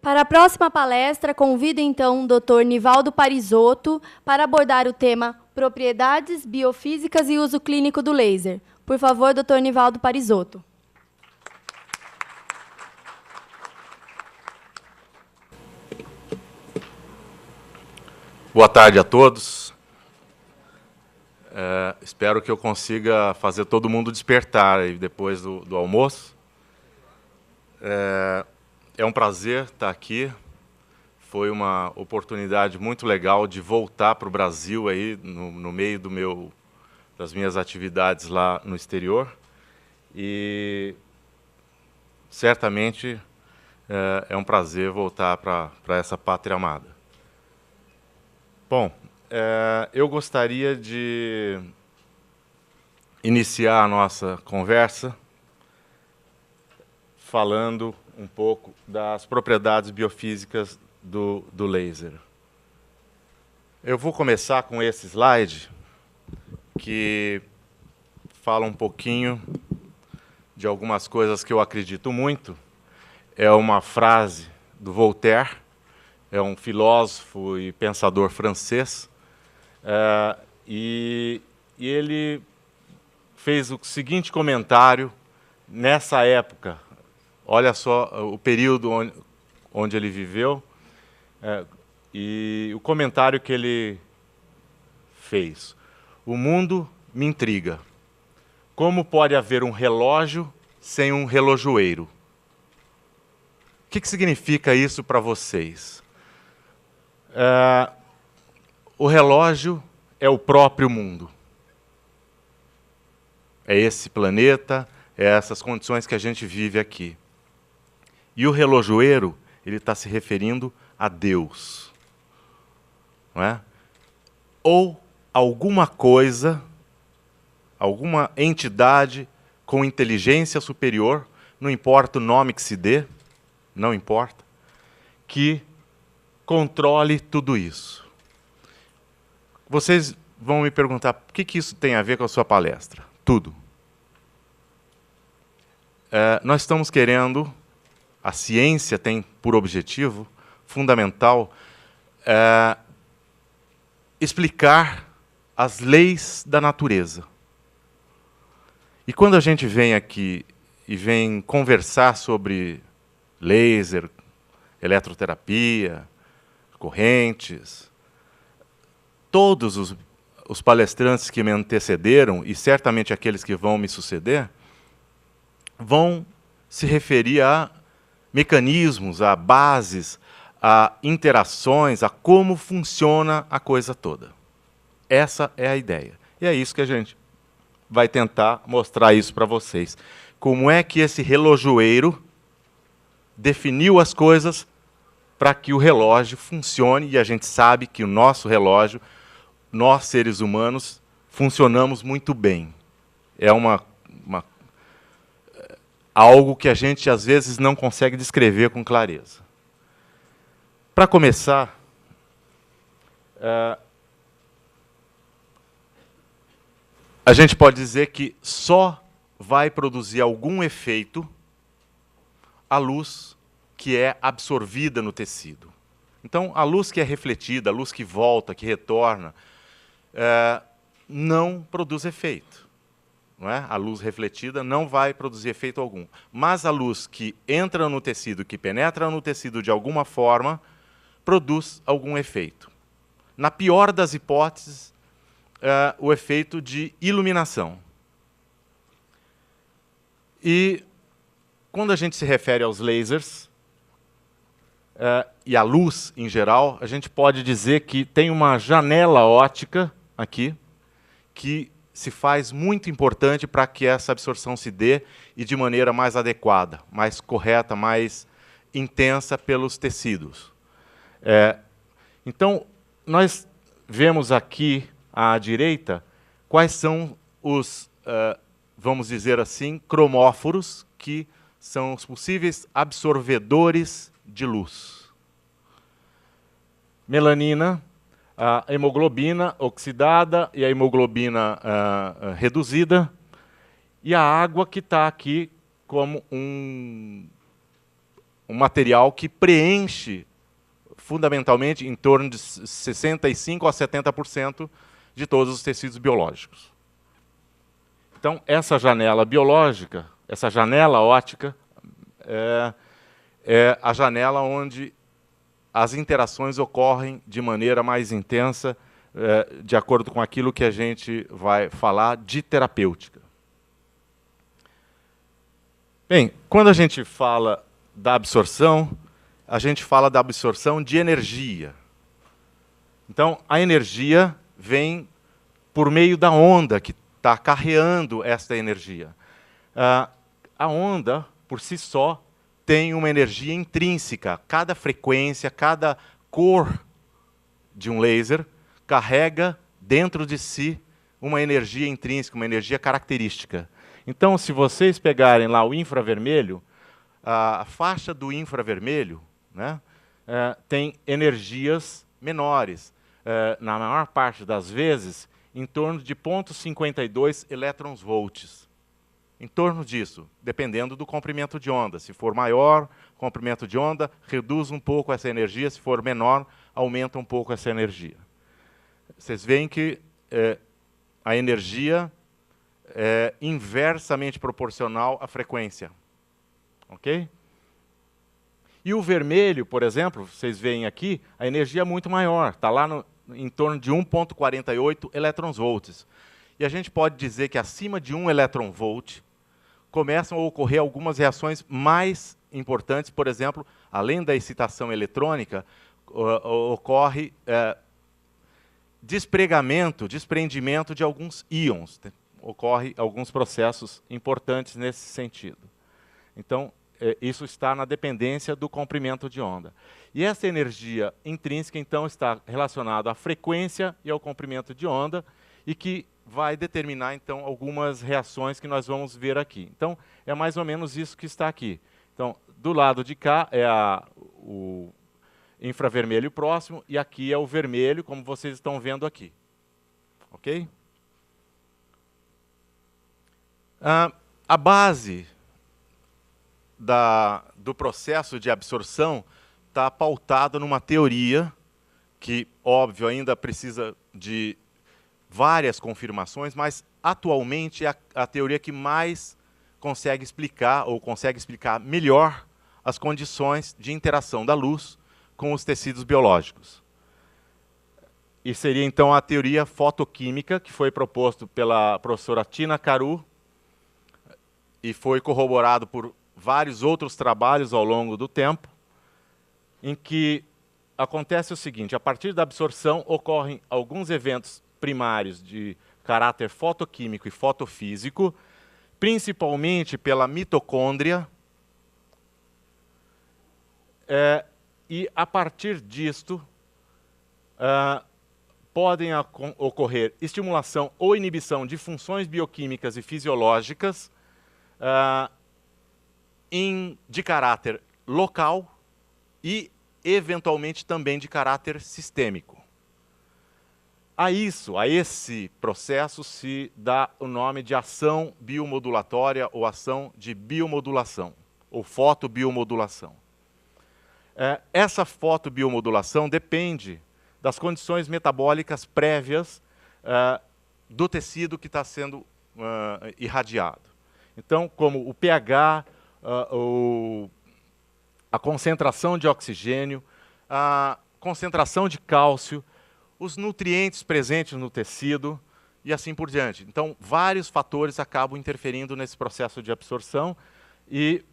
Para a próxima palestra, convido então o Dr. Nivaldo Parisotto para abordar o tema Propriedades Biofísicas e Uso Clínico do Laser. Por favor, Dr. Nivaldo Parisotto. Boa tarde a todos. Espero que eu consiga fazer todo mundo despertar aí depois do almoço. É um prazer estar aqui. Foi uma oportunidade muito legal de voltar para o Brasil aí no meio das minhas atividades lá no exterior. E certamente é um prazer voltar para essa pátria amada. Bom, eu gostaria de iniciar a nossa conversa falando um pouco das propriedades biofísicas do laser. Eu vou começar com esse slide, que fala um pouquinho de algumas coisas que eu acredito muito. É uma frase do Voltaire, é um filósofo e pensador francês, e ele fez o seguinte comentário nessa época. Olha só o período onde ele viveu e o comentário que ele fez. O mundo me intriga. Como pode haver um relógio sem um relojoeiro? O que significa isso para vocês? O relógio é o próprio mundo. É esse planeta, é essas condições que a gente vive aqui. E o relojoeiro, ele está se referindo a Deus. Não é? Ou alguma coisa, alguma entidade com inteligência superior, não importa o nome que se dê, não importa, que controle tudo isso. Vocês vão me perguntar, o que isso tem a ver com a sua palestra? Tudo. Nós estamos querendo, a ciência tem por objetivo fundamental explicar as leis da natureza. E quando a gente vem aqui e vem conversar sobre laser, eletroterapia, correntes, todos os palestrantes que me antecederam, e certamente aqueles que vão me suceder, vão se referir a mecanismos, a bases, a interações, a como funciona a coisa toda. Essa é a ideia. E é isso que a gente vai tentar mostrar isso para vocês. Como é que esse relojoeiro definiu as coisas para que o relógio funcione, e a gente sabe que o nosso relógio, nós seres humanos, funcionamos muito bem. É algo que a gente, às vezes, não consegue descrever com clareza. Para começar, a gente pode dizer que só vai produzir algum efeito a luz que é absorvida no tecido. Então, a luz que é refletida, a luz que volta, que retorna, não produz efeito. Não é? A luz refletida não vai produzir efeito algum. Mas a luz que entra no tecido, que penetra no tecido de alguma forma, produz algum efeito. Na pior das hipóteses, o efeito de iluminação. E quando a gente se refere aos lasers, e à luz em geral, a gente pode dizer que tem uma janela óptica aqui, que se faz muito importante para que essa absorção se dê e de maneira mais adequada, mais correta, mais intensa pelos tecidos. Então, nós vemos aqui à direita quais são os, vamos dizer assim, cromóforos, que são os possíveis absorvedores de luz. melanina, a hemoglobina oxidada e a hemoglobina reduzida, e a água que está aqui como um material que preenche fundamentalmente em torno de 65% a 70% de todos os tecidos biológicos. Então, essa janela biológica, essa janela óptica, é a janela onde as interações ocorrem de maneira mais intensa, de acordo com aquilo que a gente vai falar de terapêutica. Bem, quando a gente fala da absorção, a gente fala da absorção de energia. Então, a energia vem por meio da onda que está carreando esta energia. A onda, por si só, tem uma energia intrínseca. Cada frequência, cada cor de um laser carrega dentro de si uma energia intrínseca, uma energia característica. Então, se vocês pegarem lá o infravermelho, a faixa do infravermelho, né, tem energias menores. Na maior parte das vezes, em torno de 0,52 elétrons-volts. Em torno disso, dependendo do comprimento de onda. Se for maior, comprimento de onda, reduz um pouco essa energia. Se for menor, aumenta um pouco essa energia. Vocês veem que a energia é inversamente proporcional à frequência. Ok? E o vermelho, por exemplo, vocês veem aqui, a energia é muito maior. Está lá em torno de 1,48 elétrons-volts. E a gente pode dizer que acima de 1 elétron-volt começam a ocorrer algumas reações mais importantes. Por exemplo, além da excitação eletrônica, ocorre desprendimento de alguns íons. Ocorre alguns processos importantes nesse sentido. Então, isso está na dependência do comprimento de onda. E essa energia intrínseca, então, está relacionada à frequência e ao comprimento de onda, e que vai determinar, então, algumas reações que nós vamos ver aqui. Então, é mais ou menos isso que está aqui. Então, do lado de cá é o infravermelho próximo, e aqui é o vermelho, como vocês estão vendo aqui. Ok? A base do processo de absorção está pautada numa teoria que, óbvio, ainda precisa de várias confirmações, mas atualmente é a teoria que mais consegue explicar, ou consegue explicar melhor, as condições de interação da luz com os tecidos biológicos. E seria, então, a teoria fotoquímica, que foi proposto pela professora Tina Caru, e foi corroborado por vários outros trabalhos ao longo do tempo, em que acontece o seguinte: a partir da absorção ocorrem alguns eventos primários de caráter fotoquímico e fotofísico, principalmente pela mitocôndria, e a partir disto podem ocorrer estimulação ou inibição de funções bioquímicas e fisiológicas de caráter local e, eventualmente, também de caráter sistêmico. A esse processo se dá o nome de ação biomodulatória ou ação de biomodulação, ou fotobiomodulação. Essa fotobiomodulação depende das condições metabólicas prévias do tecido que está sendo irradiado. Então, como o pH, a concentração de oxigênio, a concentração de cálcio, os nutrientes presentes no tecido e assim por diante. Então, vários fatores acabam interferindo nesse processo de absorção e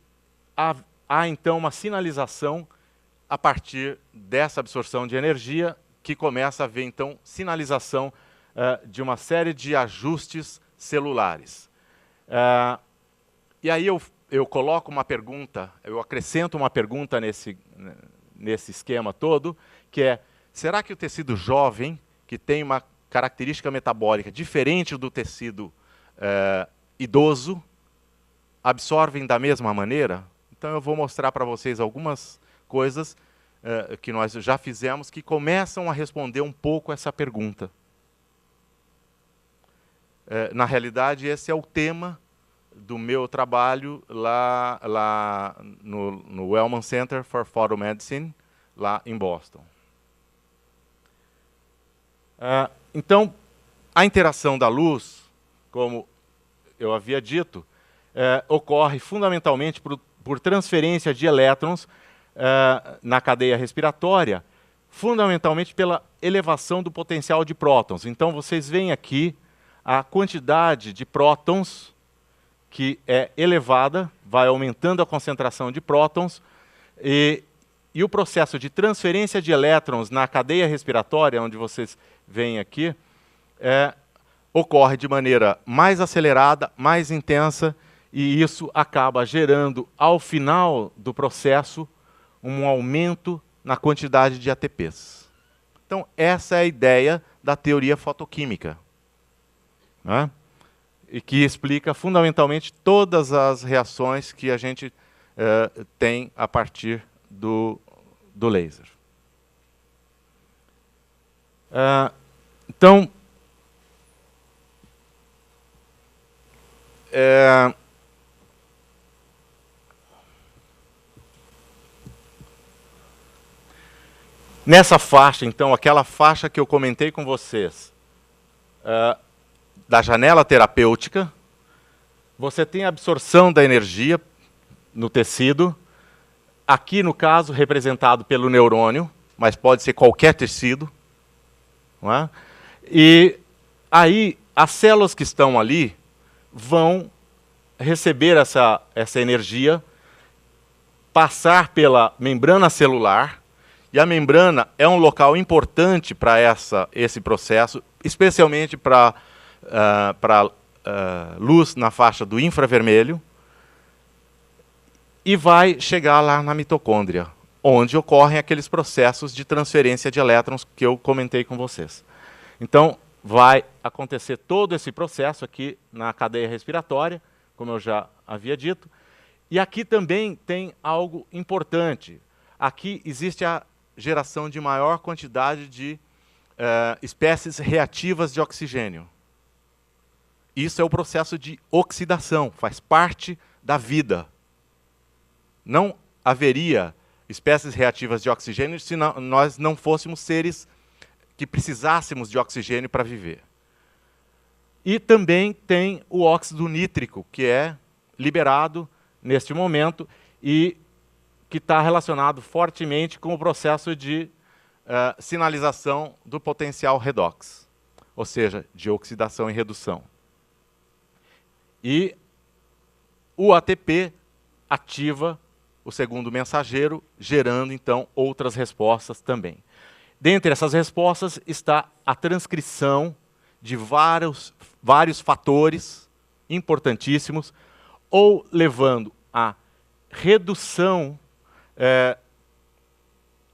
há então, uma sinalização a partir dessa absorção de energia, que começa a haver, então, sinalização de uma série de ajustes celulares. E aí eu coloco uma pergunta, eu acrescento uma pergunta nesse esquema todo, que é: será que o tecido jovem, que tem uma característica metabólica diferente do tecido idoso, absorvem da mesma maneira? Então eu vou mostrar para vocês algumas coisas que nós já fizemos que começam a responder um pouco essa pergunta. Na realidade, esse é o tema do meu trabalho lá no Wellman Center for Photomedicine, lá em Boston. Então, a interação da luz, como eu havia dito, ocorre fundamentalmente por transferência de elétrons na cadeia respiratória, fundamentalmente pela elevação do potencial de prótons. Então, vocês veem aqui a quantidade de prótons que é elevada, vai aumentando a concentração de prótons, e o processo de transferência de elétrons na cadeia respiratória, onde vocês veem aqui, ocorre de maneira mais acelerada, mais intensa, e isso acaba gerando, ao final do processo, um aumento na quantidade de ATPs. Então, essa é a ideia da teoria fotoquímica, né? E que explica fundamentalmente todas as reações que a gente tem a partir do laser. Então, nessa faixa, então, aquela faixa que eu comentei com vocês, da janela terapêutica, você tem a absorção da energia no tecido, aqui no caso representado pelo neurônio, mas pode ser qualquer tecido, não é? E aí as células que estão ali vão receber essa energia, passar pela membrana celular, e a membrana é um local importante para esse processo, especialmente para luz na faixa do infravermelho, e vai chegar lá na mitocôndria, onde ocorrem aqueles processos de transferência de elétrons que eu comentei com vocês. Então, vai acontecer todo esse processo aqui na cadeia respiratória, como eu já havia dito, e aqui também tem algo importante. Aqui existe a geração de maior quantidade de espécies reativas de oxigênio. Isso é o processo de oxidação, faz parte da vida. Não haveria espécies reativas de oxigênio se nós não fôssemos seres que precisássemos de oxigênio para viver. E também tem o óxido nítrico, que é liberado neste momento e que está relacionado fortemente com o processo de sinalização do potencial redox, ou seja, de oxidação e redução. E o ATP ativa o segundo mensageiro, gerando, então, outras respostas também. Dentre essas respostas está a transcrição de vários fatores importantíssimos, ou levando à redução...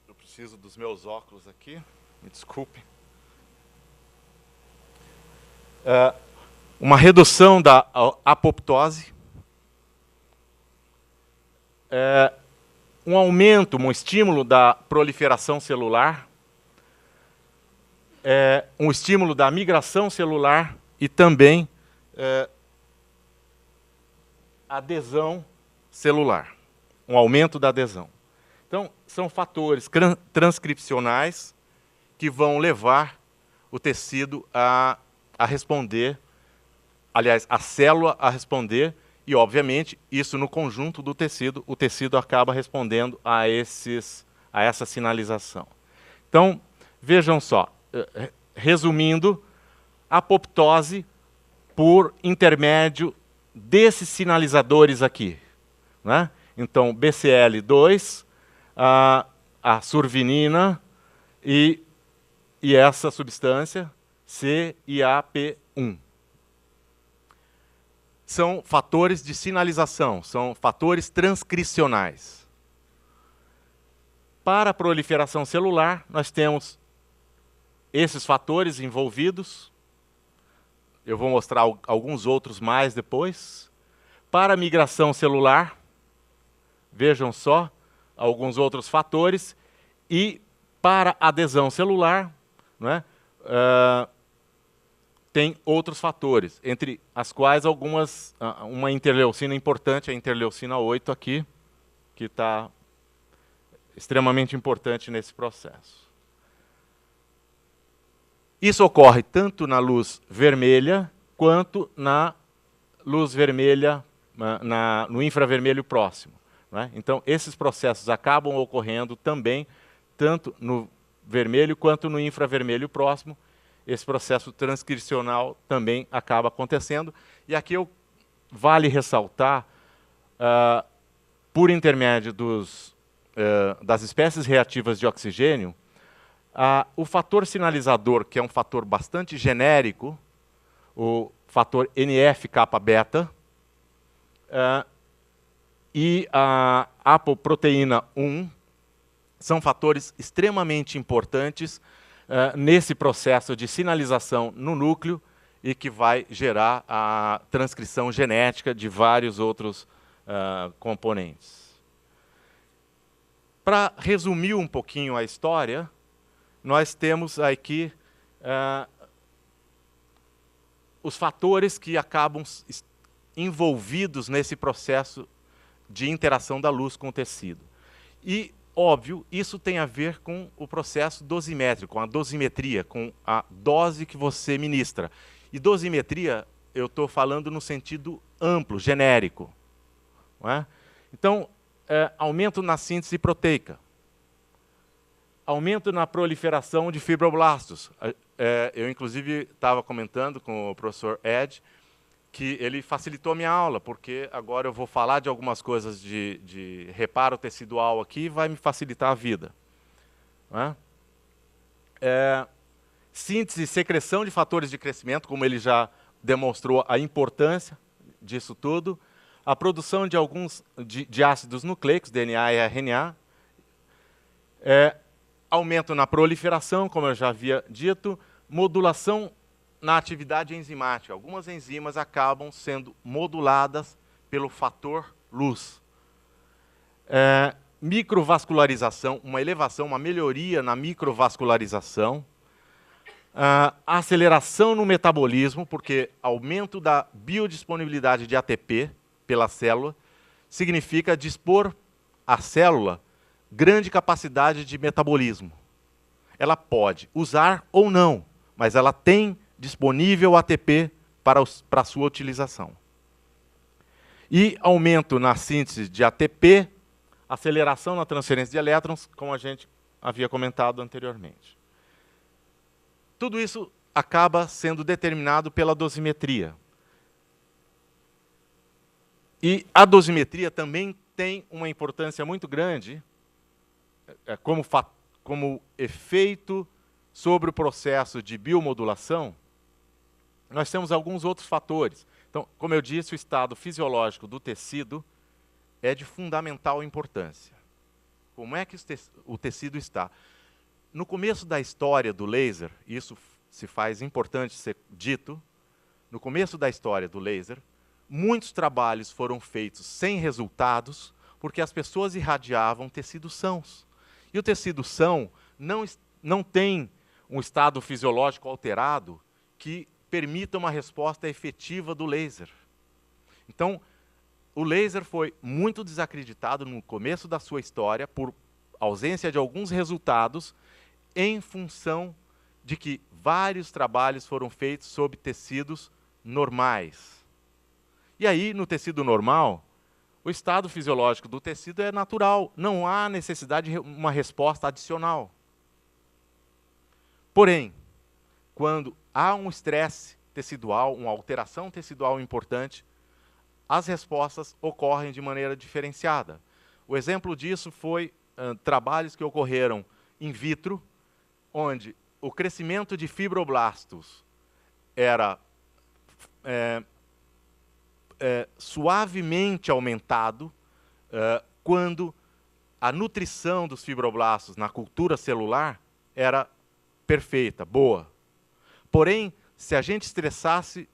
eu preciso dos meus óculos aqui, me desculpe. Uma redução da apoptose, um aumento, um estímulo da proliferação celular, um estímulo da migração celular e também adesão celular, um aumento da adesão. Então, são fatores transcripcionais que vão levar o tecido a responder, aliás, a célula a responder, e, obviamente, isso no conjunto do tecido, o tecido acaba respondendo a essa sinalização. Então, vejam só, resumindo, apoptose por intermédio desses sinalizadores aqui, né? Então, BCL2, a survinina e essa substância, CIAP1. São fatores de sinalização, são fatores transcricionais. Para a proliferação celular, nós temos esses fatores envolvidos. Eu vou mostrar alguns outros mais depois. Para a migração celular, vejam só, alguns outros fatores. E para adesão celular, não é? Tem outros fatores, entre as quais uma interleucina importante, a interleucina 8 aqui, que está extremamente importante nesse processo. Isso ocorre tanto na luz vermelha, quanto na luz vermelha, no infravermelho próximo. Não é? Então, esses processos acabam ocorrendo também, tanto no vermelho quanto no infravermelho próximo. Esse processo transcricional também acaba acontecendo. E aqui vale ressaltar, por intermédio das espécies reativas de oxigênio, o fator sinalizador, que é um fator bastante genérico, o fator NF-kappa-beta, e a apoproteína 1 são fatores extremamente importantes nesse processo de sinalização no núcleo e que vai gerar a transcrição genética de vários outros componentes. Para resumir um pouquinho a história, nós temos aqui os fatores que acabam envolvidos nesse processo de interação da luz com o tecido. E, óbvio, isso tem a ver com o processo dosimétrico, com a dosimetria, com a dose que você ministra. E dosimetria, eu estou falando no sentido amplo, genérico. Não é? Então, aumento na síntese proteica, aumento na proliferação de fibroblastos. Eu, inclusive, estava comentando com o professor Ed, que ele facilitou a minha aula, porque agora eu vou falar de algumas coisas de reparo tecidual aqui e vai me facilitar a vida. Não é? Síntese e secreção de fatores de crescimento, como ele já demonstrou a importância disso tudo. A produção de alguns de ácidos nucleicos, DNA e RNA. Aumento na proliferação, como eu já havia dito. Modulação na atividade enzimática. Algumas enzimas acabam sendo moduladas pelo fator luz. Microvascularização, uma elevação, uma melhoria na microvascularização. Aceleração no metabolismo, porque aumento da biodisponibilidade de ATP pela célula significa dispor à célula grande capacidade de metabolismo. Ela pode usar ou não, mas ela tem disponível ATP para a sua utilização. E aumento na síntese de ATP, aceleração na transferência de elétrons, como a gente havia comentado anteriormente. Tudo isso acaba sendo determinado pela dosimetria. E a dosimetria também tem uma importância muito grande como efeito sobre o processo de biomodulação. Nós temos alguns outros fatores. Então, como eu disse, o estado fisiológico do tecido é de fundamental importância. Como é que o tecido está? No começo da história do laser, isso se faz importante ser dito, no começo da história do laser, muitos trabalhos foram feitos sem resultados, porque as pessoas irradiavam tecidos sãos. E o tecido são não tem um estado fisiológico alterado que permita uma resposta efetiva do laser. Então, o laser foi muito desacreditado no começo da sua história por ausência de alguns resultados, em função de que vários trabalhos foram feitos sobre tecidos normais. E aí, no tecido normal, o estado fisiológico do tecido é natural, não há necessidade de uma resposta adicional. Porém, quando há um estresse tecidual, uma alteração tecidual importante, as respostas ocorrem de maneira diferenciada. O exemplo disso foi trabalhos que ocorreram in vitro, onde o crescimento de fibroblastos era suavemente aumentado quando a nutrição dos fibroblastos na cultura celular era perfeita, boa. Porém, se a gente estressasse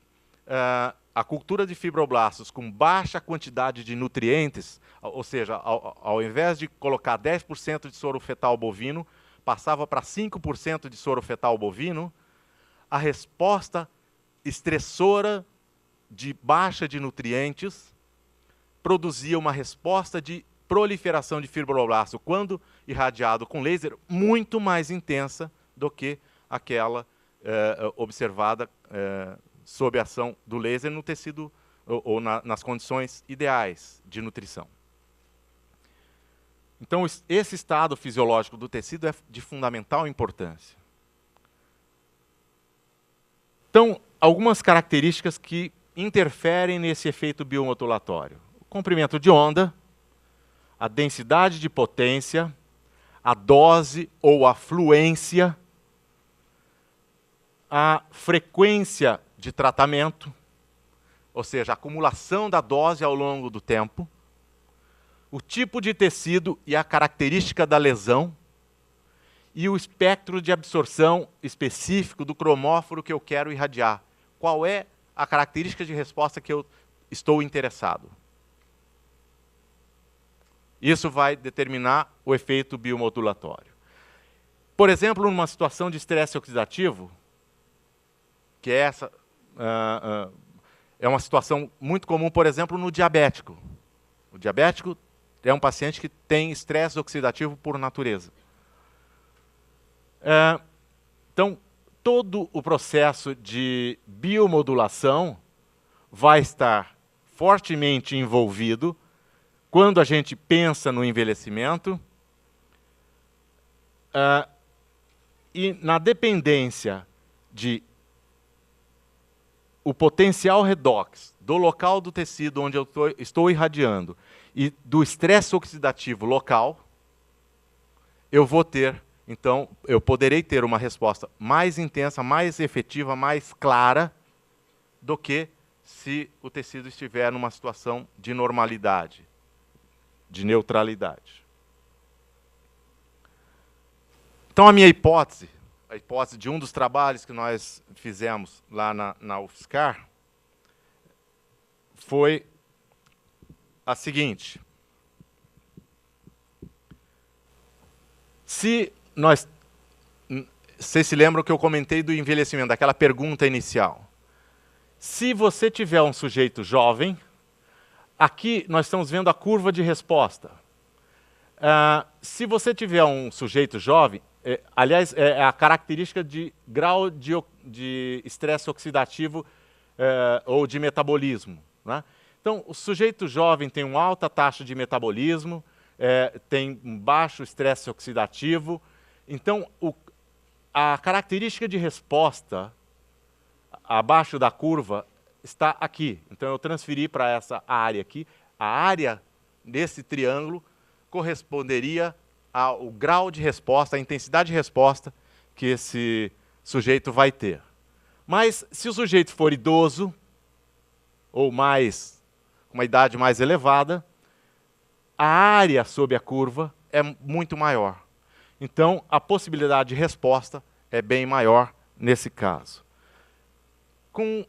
a cultura de fibroblastos com baixa quantidade de nutrientes, ou seja, ao invés de colocar 10% de soro fetal bovino, passava para 5% de soro fetal bovino, a resposta estressora de baixa de nutrientes produzia uma resposta de proliferação de fibroblasto, quando irradiado com laser, muito mais intensa do que aquela observada sob a ação do laser no tecido ou nas condições ideais de nutrição. Então, esse estado fisiológico do tecido é de fundamental importância. Então, algumas características que interferem nesse efeito biomodulatório. O comprimento de onda, a densidade de potência, a dose ou a fluência, a frequência de tratamento, ou seja, a acumulação da dose ao longo do tempo, o tipo de tecido e a característica da lesão, e o espectro de absorção específico do cromóforo que eu quero irradiar. Qual é a característica de resposta que eu estou interessado? Isso vai determinar o efeito biomodulatório. Por exemplo, numa situação de estresse oxidativo, que essa é uma situação muito comum, por exemplo, no diabético. O diabético é um paciente que tem estresse oxidativo por natureza. Então, todo o processo de biomodulação vai estar fortemente envolvido quando a gente pensa no envelhecimento e na dependência de o potencial redox do local do tecido onde eu estou irradiando e do estresse oxidativo local, eu vou ter, então, eu poderei ter uma resposta mais intensa, mais efetiva, mais clara do que se o tecido estiver numa situação de normalidade, de neutralidade. Então, a minha hipótese, a hipótese de um dos trabalhos que nós fizemos lá na UFSCar, foi a seguinte. Vocês se lembram que eu comentei do envelhecimento, daquela pergunta inicial. Se você tiver um sujeito jovem, aqui nós estamos vendo a curva de resposta. Se você tiver um sujeito jovem, aliás, é a característica de grau de estresse oxidativo ou de metabolismo, né? Então, o sujeito jovem tem uma alta taxa de metabolismo, tem um baixo estresse oxidativo. Então, a característica de resposta abaixo da curva está aqui. Então, eu transferi para essa área aqui. A área desse triângulo corresponderia ao grau de resposta, à intensidade de resposta que esse sujeito vai ter. Mas, se o sujeito for idoso, ou uma idade mais elevada, a área sob a curva é muito maior. Então, a possibilidade de resposta é bem maior nesse caso. Com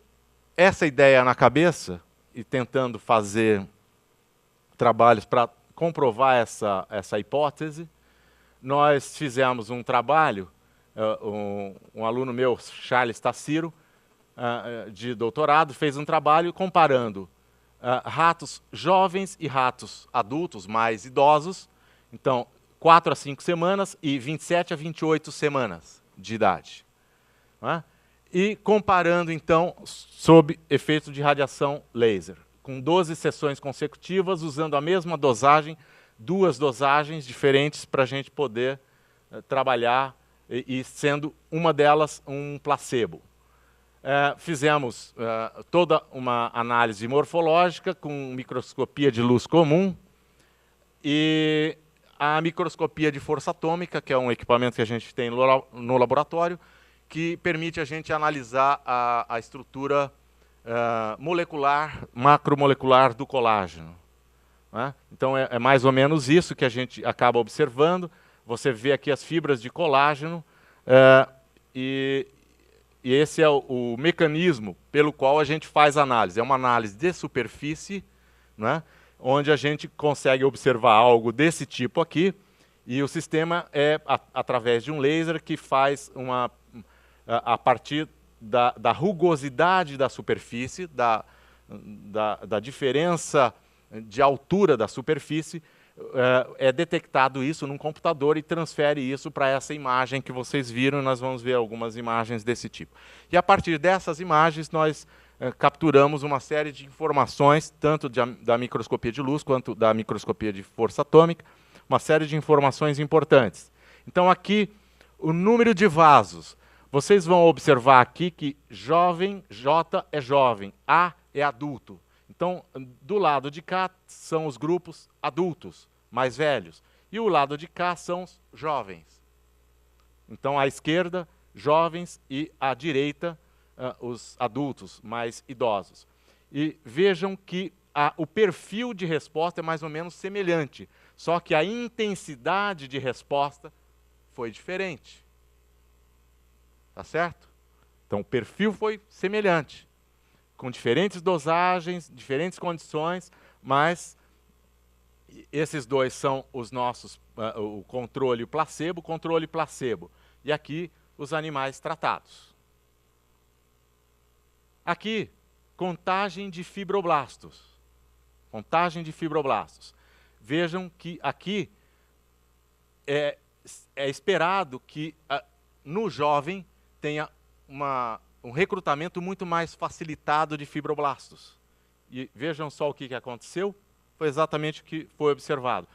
essa ideia na cabeça, e tentando fazer trabalhos para comprovar essa hipótese, nós fizemos um trabalho, um aluno meu, Charles Tassiro, de doutorado, fez um trabalho comparando ratos jovens e ratos adultos, mais idosos, então 4 a 5 semanas e 27 a 28 semanas de idade. Né? E comparando, então, sob efeito de radiação laser, com 12 sessões consecutivas, usando a mesma dosagem, 2 dosagens diferentes para a gente poder trabalhar, e sendo uma delas um placebo. Fizemos toda uma análise morfológica com microscopia de luz comum e a microscopia de força atômica, que é um equipamento que a gente tem no laboratório, que permite a gente analisar a estrutura molecular, macromolecular do colágeno. Né? Então, é mais ou menos isso que a gente acaba observando. Você vê aqui as fibras de colágeno e esse é o mecanismo pelo qual a gente faz análise. É uma análise de superfície, né, onde a gente consegue observar algo desse tipo aqui, e o sistema é através de um laser que faz a partir da rugosidade da superfície, da diferença de altura da superfície, é detectado isso num computador e transfere isso para essa imagem que vocês viram. Nós vamos ver algumas imagens desse tipo. E a partir dessas imagens nós capturamos uma série de informações, tanto da microscopia de luz quanto da microscopia de força atômica, uma série de informações importantes. Então aqui o número de vasos. Vocês vão observar aqui que jovem, J é jovem, A é adulto. Então, do lado de cá são os grupos adultos, mais velhos. E o lado de cá são os jovens. Então, à esquerda, jovens, e à direita, os adultos, mais idosos. E vejam que o perfil de resposta é mais ou menos semelhante, só que a intensidade de resposta foi diferente. Tá certo? Então, o perfil foi semelhante, com diferentes dosagens, diferentes condições, mas esses dois são os nossos, o controle e o placebo, e aqui os animais tratados. Aqui, contagem de fibroblastos. Contagem de fibroblastos. Vejam que aqui é esperado que no jovem tenha um recrutamento muito mais facilitado de fibroblastos. E vejam só o que aconteceu, foi exatamente o que foi observado.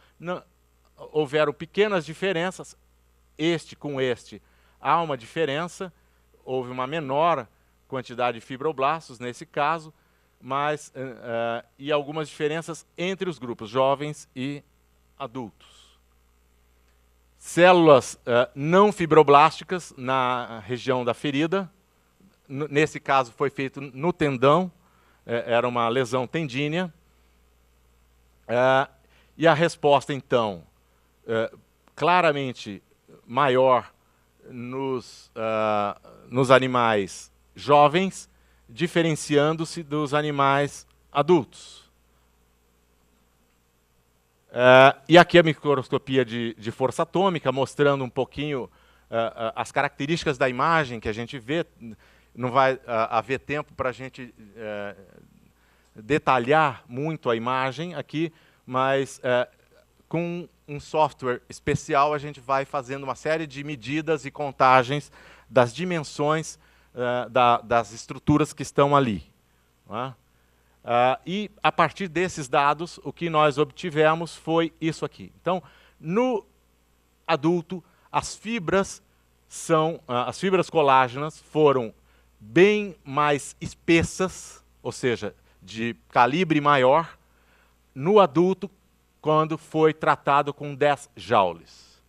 Houveram pequenas diferenças, este com este há uma diferença, houve uma menor quantidade de fibroblastos nesse caso, mas e algumas diferenças entre os grupos jovens e adultos. Células não fibroblásticas na região da ferida. Nesse caso foi feito no tendão, era uma lesão tendínea. E a resposta, então, claramente maior nos animais jovens, diferenciando-se dos animais adultos. E aqui a microscopia de força atômica, mostrando um pouquinho as características da imagem que a gente vê. Não vai haver tempo para a gente detalhar muito a imagem aqui, mas com um software especial a gente vai fazendo uma série de medidas e contagens das dimensões das estruturas que estão ali. Não é? E, a partir desses dados, o que nós obtivemos foi isso aqui. Então, no adulto, as fibras colágenas foram bem mais espessas, ou seja, de calibre maior, no adulto, quando foi tratado com 10 joules.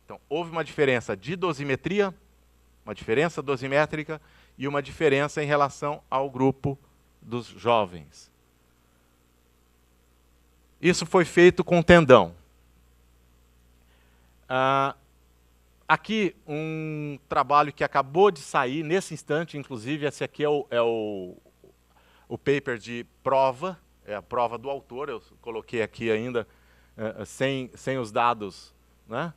Então, houve uma diferença de dosimetria, uma diferença dosimétrica e uma diferença em relação ao grupo dos jovens. Isso foi feito com tendão. Aqui um trabalho que acabou de sair nesse instante, inclusive esse aqui é o paper de prova, é a prova do autor, eu coloquei aqui ainda sem os dados, né,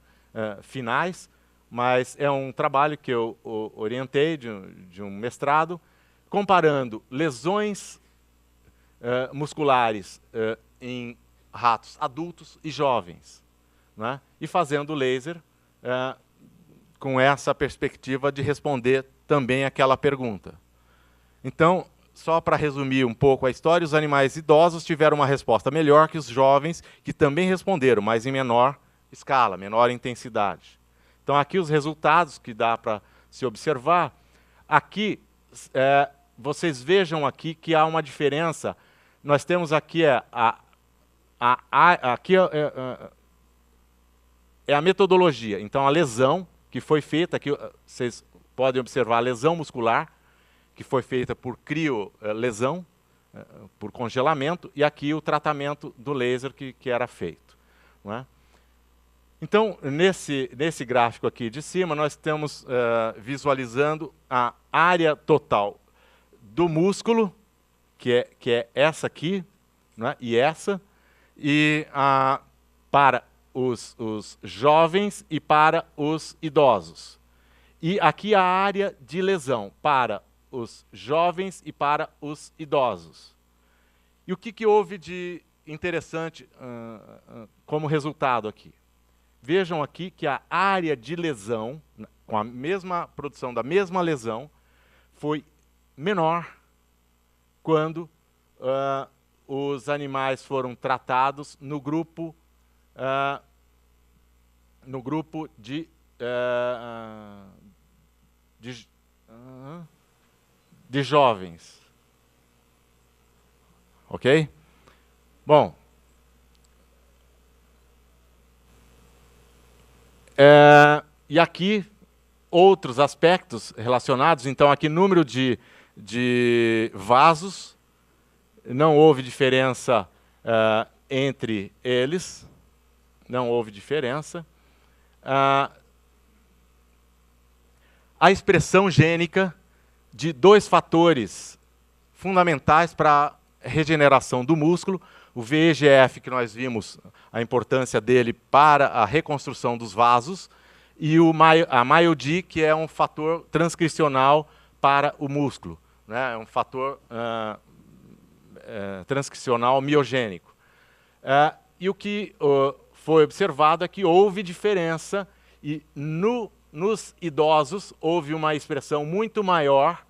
finais, mas é um trabalho que eu orientei de um mestrado, comparando lesões musculares em ratos adultos e jovens, né, e fazendo laser com essa perspectiva de responder também aquela pergunta. Então, só para resumir um pouco a história, os animais idosos tiveram uma resposta melhor que os jovens, que também responderam, mas em menor escala, menor intensidade. Então, aqui os resultados que dá para se observar. Aqui, vocês vejam aqui que há uma diferença. Nós temos aqui aqui é a metodologia. Então, a lesão que foi feita, aqui vocês podem observar a lesão muscular, que foi feita por criolesão, por congelamento, e aqui o tratamento do laser que era feito. Não é? Então, nesse gráfico aqui de cima, nós estamos visualizando a área total do músculo, que é essa aqui, né, e essa, e para os jovens e para os idosos. E aqui a área de lesão para os jovens e para os idosos. E o que houve de interessante como resultado aqui? Vejam aqui que a área de lesão, com a mesma produção da mesma lesão, foi menor quando os animais foram tratados no grupo de jovens. Ok? Bom, e aqui outros aspectos relacionados. Então, aqui número de vasos, não houve diferença entre eles, não houve diferença. A expressão gênica de dois fatores fundamentais para a regeneração do músculo, o VEGF, que nós vimos a importância dele para a reconstrução dos vasos, e a MyoD, que é um fator transcricional para o músculo, né? É um fator transcricional miogênico. E o que foi observado é que houve diferença, e nos idosos houve uma expressão muito maior,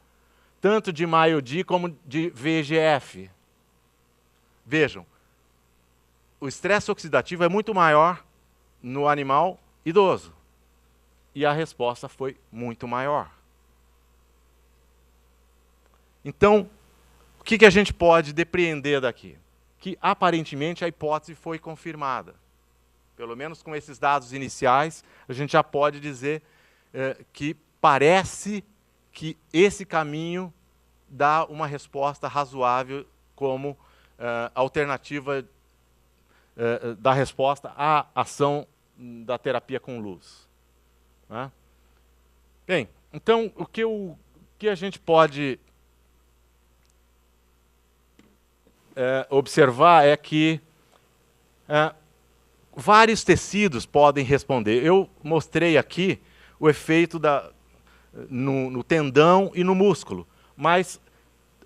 tanto de MyoD como de VEGF. Vejam, o estresse oxidativo é muito maior no animal idoso. E a resposta foi muito maior. Então, o que a gente pode depreender daqui? Que, aparentemente, a hipótese foi confirmada. Pelo menos com esses dados iniciais, a gente já pode dizer que parece que esse caminho dá uma resposta razoável como alternativa da resposta à ação da terapia com luz. Né? Bem, então, o que a gente pode observar é que vários tecidos podem responder. Eu mostrei aqui o efeito no tendão e no músculo, mas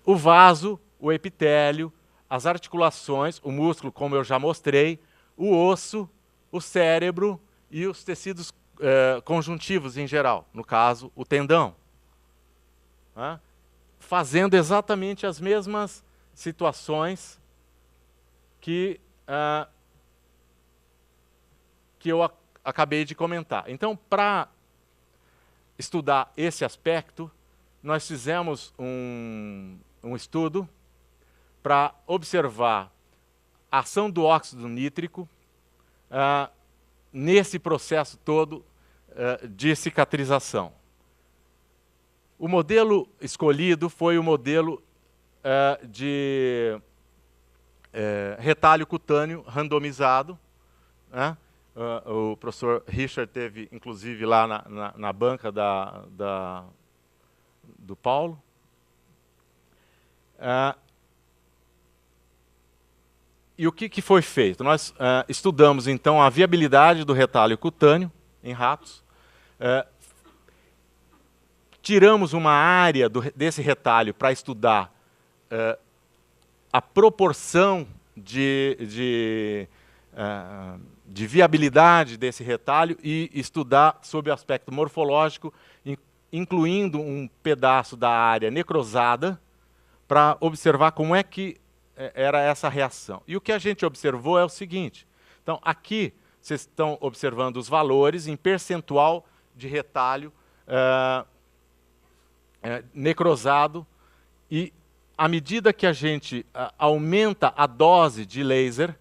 o vaso, o epitélio, as articulações, o músculo, como eu já mostrei, o osso, o cérebro e os tecidos conjuntivos em geral, no caso, o tendão. Né? Fazendo exatamente as mesmas situações que eu acabei de comentar. Então, para estudar esse aspecto, nós fizemos um estudo para observar a ação do óxido nítrico nesse processo todo de cicatrização. O modelo escolhido foi o modelo de retalho cutâneo randomizado. Né? O professor Richard teve, inclusive, lá na banca do Paulo. E o que foi feito? Nós estudamos, então, a viabilidade do retalho cutâneo em ratos. Tiramos uma área desse retalho para estudar a proporção de viabilidade desse retalho e estudar sob o aspecto morfológico, incluindo um pedaço da área necrosada, para observar como é que era essa reação. E o que a gente observou é o seguinte. Então, aqui vocês estão observando os valores em percentual de retalho necrosado, e à medida que a gente aumenta a dose de laser,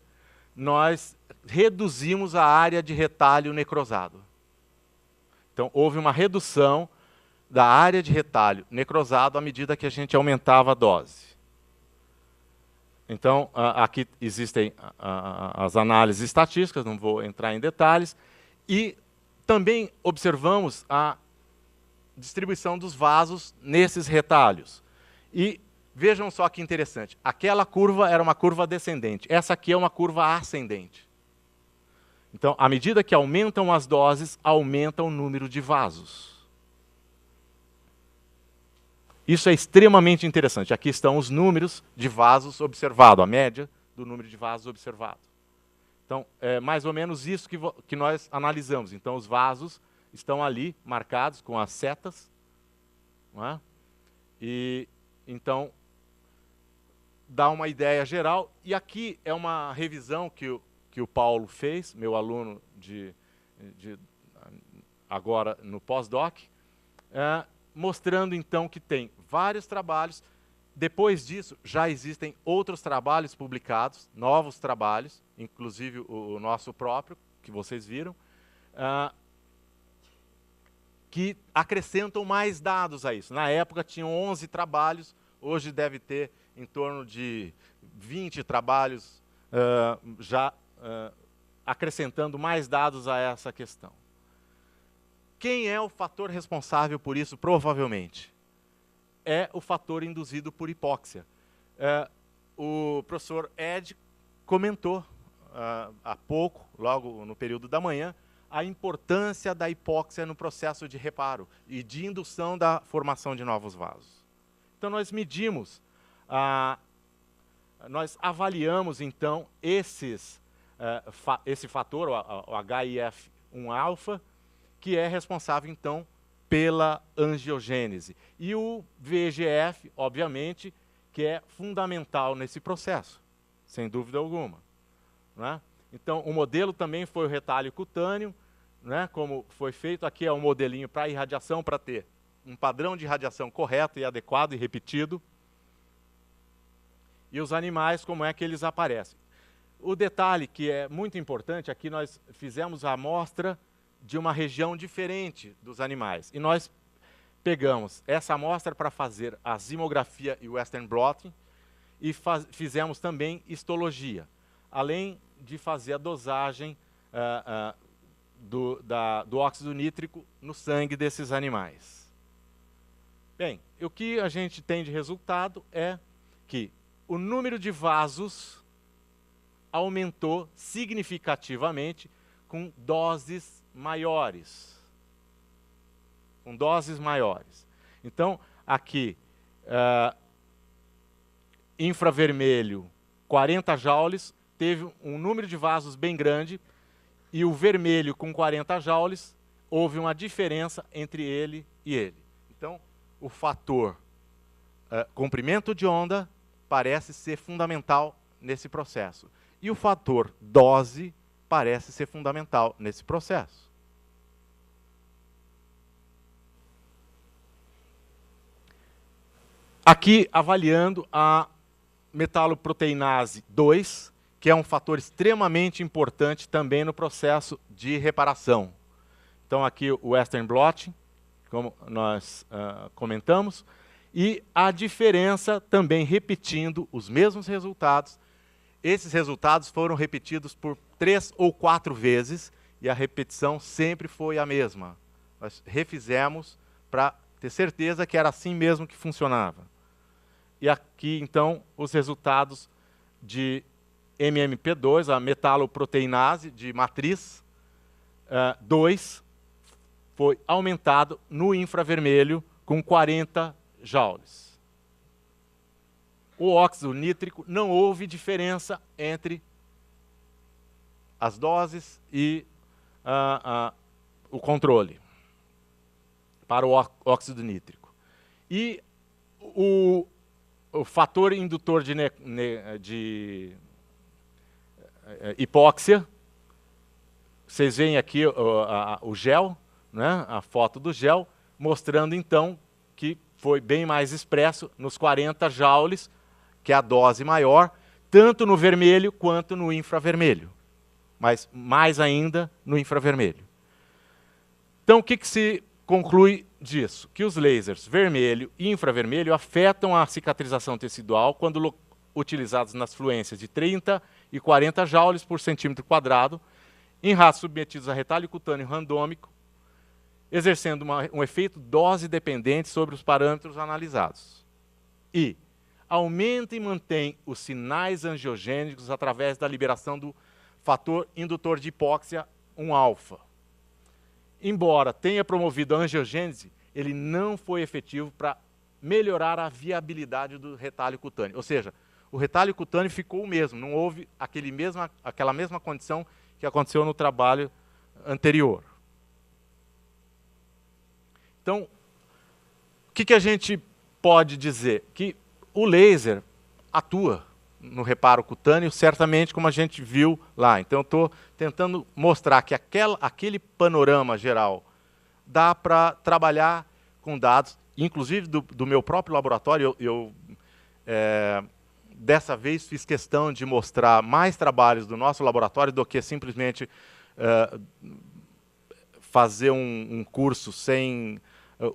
nós reduzimos a área de retalho necrosado. Então, houve uma redução da área de retalho necrosado à medida que a gente aumentava a dose. Então, aqui existem as análises estatísticas, não vou entrar em detalhes, E também observamos a distribuição dos vasos nesses retalhos. E vejam só que interessante, aquela curva era uma curva descendente, essa aqui é uma curva ascendente. Então, à medida que aumentam as doses, aumenta o número de vasos. Isso é extremamente interessante. Aqui estão os números de vasos observados, a média do número de vasos observado. Então, é mais ou menos isso que nós analisamos. Então, os vasos estão ali marcados com as setas, não é? E então dá uma ideia geral. E aqui é uma revisão que o Paulo fez, meu aluno agora no pós-doc, mostrando então que tem vários trabalhos. Depois disso, já existem outros trabalhos publicados, novos trabalhos, inclusive o nosso próprio, que vocês viram, que acrescentam mais dados a isso. Na época tinham 11 trabalhos, hoje deve ter em torno de 20 trabalhos já acrescentando mais dados a essa questão. Quem é o fator responsável por isso, provavelmente? É o fator induzido por hipóxia. O professor Ed comentou há pouco, logo no período da manhã, a importância da hipóxia no processo de reparo e de indução da formação de novos vasos. Então, nós medimos, nós avaliamos, então, esse fator, o HIF1-alfa, que é responsável, então, pela angiogênese. E o VEGF, obviamente, que é fundamental nesse processo, sem dúvida alguma. Né? Então, o modelo também foi o retalho cutâneo, né, como foi feito. Aqui é um modelinho para irradiação, para ter um padrão de irradiação correto e adequado e repetido. E os animais, como é que eles aparecem. O detalhe que é muito importante, aqui nós fizemos a amostra de uma região diferente dos animais. E nós pegamos essa amostra para fazer a zimografia e o Western blotting e fizemos também histologia, além de fazer a dosagem do óxido nítrico no sangue desses animais. Bem, o que a gente tem de resultado é que o número de vasos aumentou significativamente com doses maiores. Com doses maiores. Então, aqui, infravermelho, 40 joules, teve um número de vasos bem grande, e o vermelho com 40 joules, houve uma diferença entre ele e ele. Então, o fator comprimento de onda parece ser fundamental nesse processo. E o fator dose parece ser fundamental nesse processo. Aqui, avaliando a metaloproteinase 2, que é um fator extremamente importante também no processo de reparação. Então, aqui o Western blotting, como nós comentamos, e a diferença também repetindo os mesmos resultados. Esses resultados foram repetidos por 3 ou 4 vezes, e a repetição sempre foi a mesma. Nós refizemos para ter certeza que era assim mesmo que funcionava. E aqui, então, os resultados de MMP2, a metaloproteinase de matriz 2, foi aumentado no infravermelho com 40 joules. O óxido nítrico, não houve diferença entre as doses e o controle para o óxido nítrico. E o fator indutor de hipóxia, vocês veem aqui o gel, né, a foto do gel, mostrando então que foi bem mais expresso nos 40 joules, que é a dose maior, tanto no vermelho quanto no infravermelho, mas mais ainda no infravermelho. Então, o que se conclui disso? Que os lasers vermelho e infravermelho afetam a cicatrização tecidual quando utilizados nas fluências de 30 e 40 joules por centímetro quadrado, em ratos submetidos a retalho cutâneo randômico, exercendo um efeito dose dependente sobre os parâmetros analisados. E aumenta e mantém os sinais angiogênicos através da liberação do fator indutor de hipóxia 1-alfa. Embora tenha promovido a angiogênese, ele não foi efetivo para melhorar a viabilidade do retalho cutâneo. Ou seja, o retalho cutâneo ficou o mesmo, não houve aquela mesma condição que aconteceu no trabalho anterior. Então, o que a gente pode dizer? Que o laser atua no reparo cutâneo, certamente, como a gente viu lá. Então, eu estou tentando mostrar que aquele panorama geral dá para trabalhar com dados, inclusive do meu próprio laboratório. Dessa vez, fiz questão de mostrar mais trabalhos do nosso laboratório do que simplesmente fazer um curso sem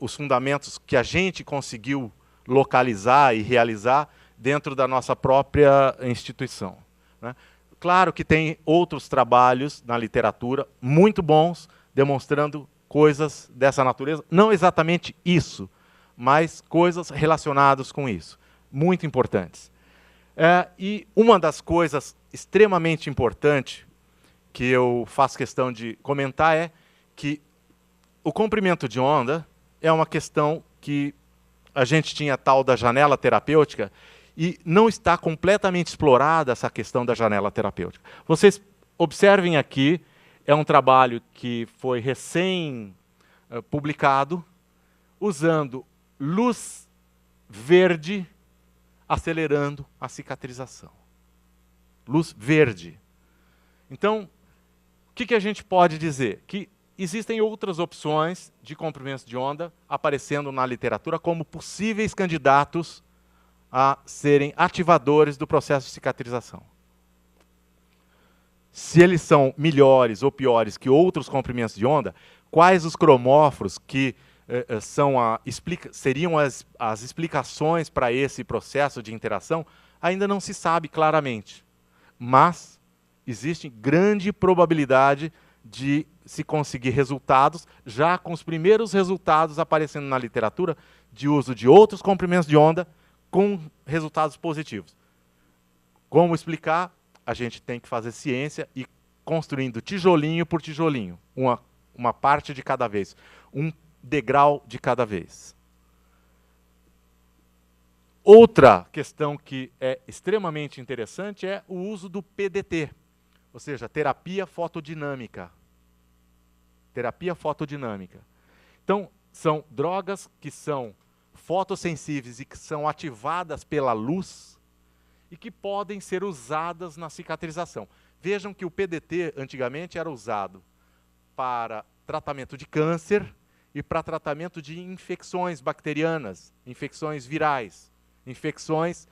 os fundamentos que a gente conseguiu localizar e realizar dentro da nossa própria instituição, né? Claro que tem outros trabalhos na literatura muito bons, demonstrando coisas dessa natureza, não exatamente isso, mas coisas relacionadas com isso, muito importantes. E uma das coisas extremamente importantes que eu faço questão de comentar é que o comprimento de onda é uma questão que a gente tinha tal da janela terapêutica e não está completamente explorada essa questão da janela terapêutica. Vocês observem aqui, é um trabalho que foi recém-publicado, usando luz verde acelerando a cicatrização. Luz verde. Então, o que a gente pode dizer? Que existem outras opções de comprimentos de onda aparecendo na literatura como possíveis candidatos a serem ativadores do processo de cicatrização. Se eles são melhores ou piores que outros comprimentos de onda, quais os cromóforos que seriam as explicações para esse processo de interação, ainda não se sabe claramente. Mas existe grande probabilidade de se conseguir resultados, já com os primeiros resultados aparecendo na literatura, de uso de outros comprimentos de onda com resultados positivos. Como explicar? A gente tem que fazer ciência e construindo tijolinho por tijolinho, uma parte de cada vez, um degrau de cada vez. Outra questão que é extremamente interessante é o uso do PDT, ou seja, terapia fotodinâmica. Terapia fotodinâmica. Então, são drogas que são fotossensíveis e que são ativadas pela luz e que podem ser usadas na cicatrização. Vejam que o PDT antigamente era usado para tratamento de câncer e para tratamento de infecções bacterianas, infecções virais, infecções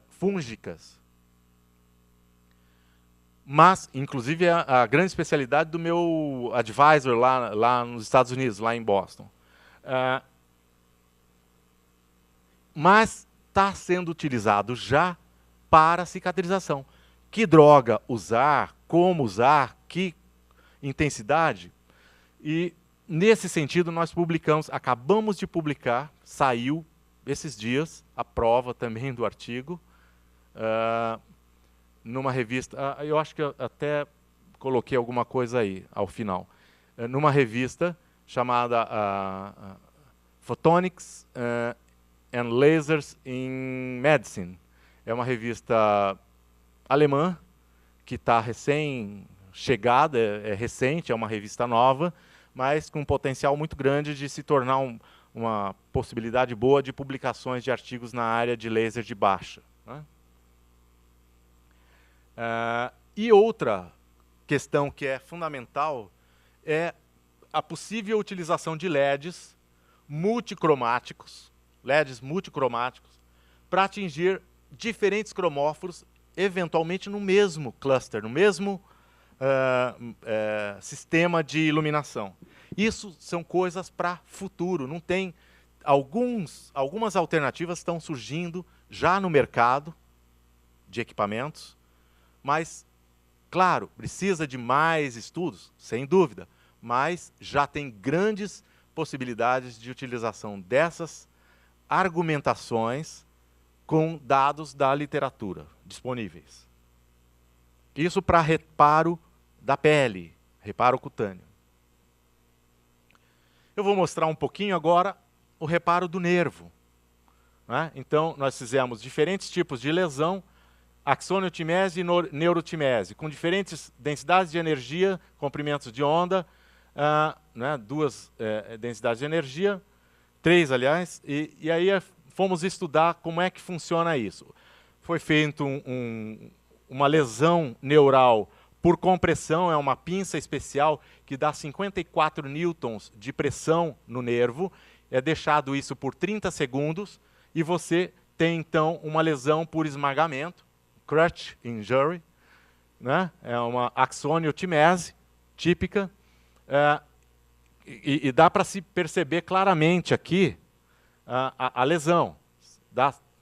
fúngicas. Mas, inclusive, a grande especialidade do meu advisor lá nos Estados Unidos, lá em Boston. Mas está sendo utilizado já para cicatrização. Que droga usar, como usar, que intensidade? E, nesse sentido, nós acabamos de publicar, saiu esses dias, a prova também do artigo, numa revista, eu acho que eu até coloquei alguma coisa aí, ao final, numa revista chamada Photonics and Lasers in Medicine. É uma revista alemã, que está recém-chegada, é recente, é uma revista nova, mas com um potencial muito grande de se tornar uma possibilidade boa de publicações de artigos na área de laser de baixa, né? E outra questão que é fundamental é a possível utilização de LEDs multicromáticos, para atingir diferentes cromóforos, eventualmente no mesmo cluster, no mesmo sistema de iluminação. Isso são coisas para futuro. Não tem algumas alternativas estão surgindo já no mercado de equipamentos, mas Claro, precisa de mais estudos, sem dúvida, mas já tem grandes possibilidades de utilização dessas argumentações com dados da literatura disponíveis. Isso para reparo da pele, reparo cutâneo. Eu vou mostrar um pouquinho agora o reparo do nervo. Né? Então, nós fizemos diferentes tipos de lesão, axoniotimese e neurotimese, com diferentes densidades de energia, comprimentos de onda, né? 2 densidades de energia, 3, aliás, e aí fomos estudar como é que funciona isso. Foi feito uma lesão neural por compressão, é uma pinça especial que dá 54 newtons de pressão no nervo, é deixado isso por 30 segundos, e você tem, então, uma lesão por esmagamento, crush injury, né? É uma axoniotimese típica, e dá para se perceber claramente aqui a lesão.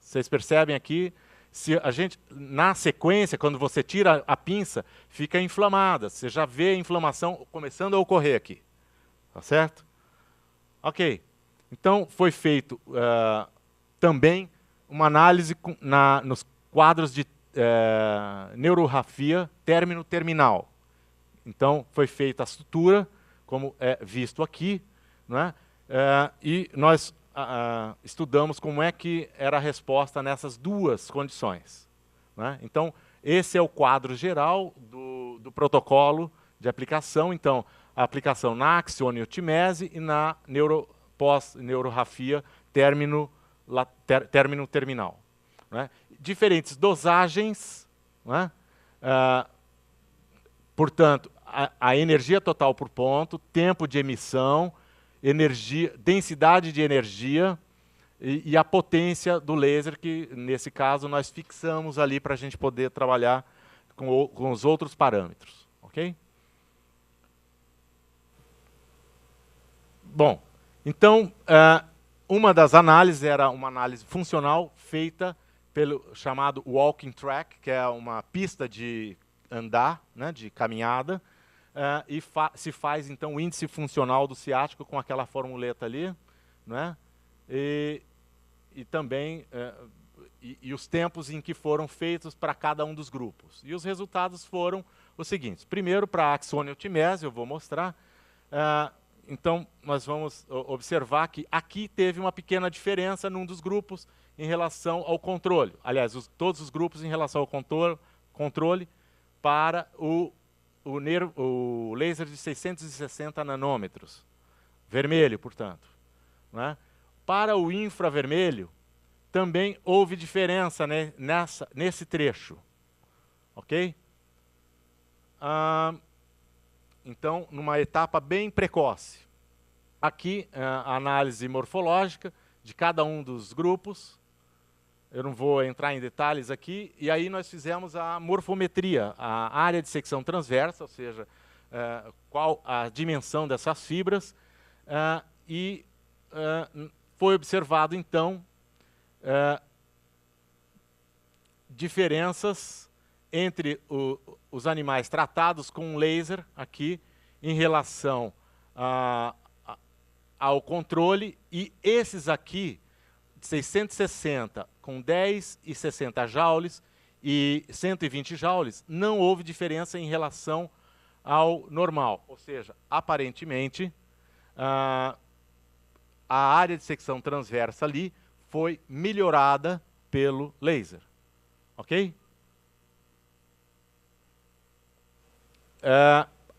Vocês percebem aqui, se a gente, na sequência, quando você tira a pinça, fica inflamada. Você já vê a inflamação começando a ocorrer aqui. Tá certo? Ok. Então, foi feito também uma análise nos quadros de neurorrafia término-terminal. Então, foi feita a sutura, como é visto aqui, né? E nós estudamos como é que era a resposta nessas duas condições. Né? Então, esse é o quadro geral do protocolo de aplicação. Então, a aplicação na axoniotimese e na pós-neurorrafia término-terminal. Né? Diferentes dosagens, né? Portanto, a energia total por ponto, tempo de emissão, energia, densidade de energia e a potência do laser, que nesse caso nós fixamos ali para a gente poder trabalhar com os outros parâmetros. Ok? Bom, então, uma das análises era uma análise funcional feita pelo chamado walking track, que é uma pista de andar, né, de caminhada, e se faz, então, o índice funcional do ciático com aquela formuleta ali, né, e também e os tempos em que foram feitos para cada um dos grupos. E os resultados foram os seguintes. Primeiro, para a axoniotimese, eu vou mostrar. Então, nós vamos observar que aqui teve uma pequena diferença num dos grupos em relação ao controle. Aliás, todos os grupos em relação ao controle para o laser de 660 nanômetros. Vermelho, portanto. Né? Para o infravermelho, também houve diferença, né, nesse trecho. Ok? Então, numa etapa bem precoce. Aqui, a análise morfológica de cada um dos grupos. Eu não vou entrar em detalhes aqui. E aí nós fizemos a morfometria, a área de secção transversa, ou seja, qual a dimensão dessas fibras. E foi observado, então, diferenças entre os animais tratados com laser aqui em relação ao controle, e esses aqui, 660 com 10 e 60 joules e 120 joules, não houve diferença em relação ao normal. Ou seja, aparentemente, a área de secção transversa ali foi melhorada pelo laser. Ok?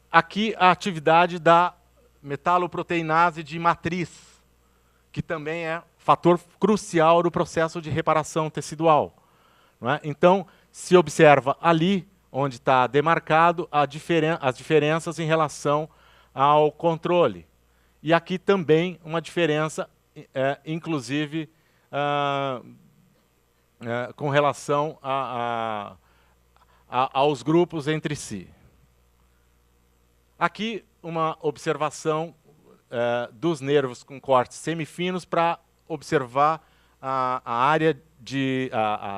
Aqui a atividade da metaloproteinase de matriz, que também é fator crucial do processo de reparação tecidual. Não é? Então, se observa ali, onde está demarcado, as diferenças em relação ao controle. E aqui também uma diferença, inclusive, com relação aos grupos entre si. Aqui uma observação dos nervos com cortes semifinos para observar a área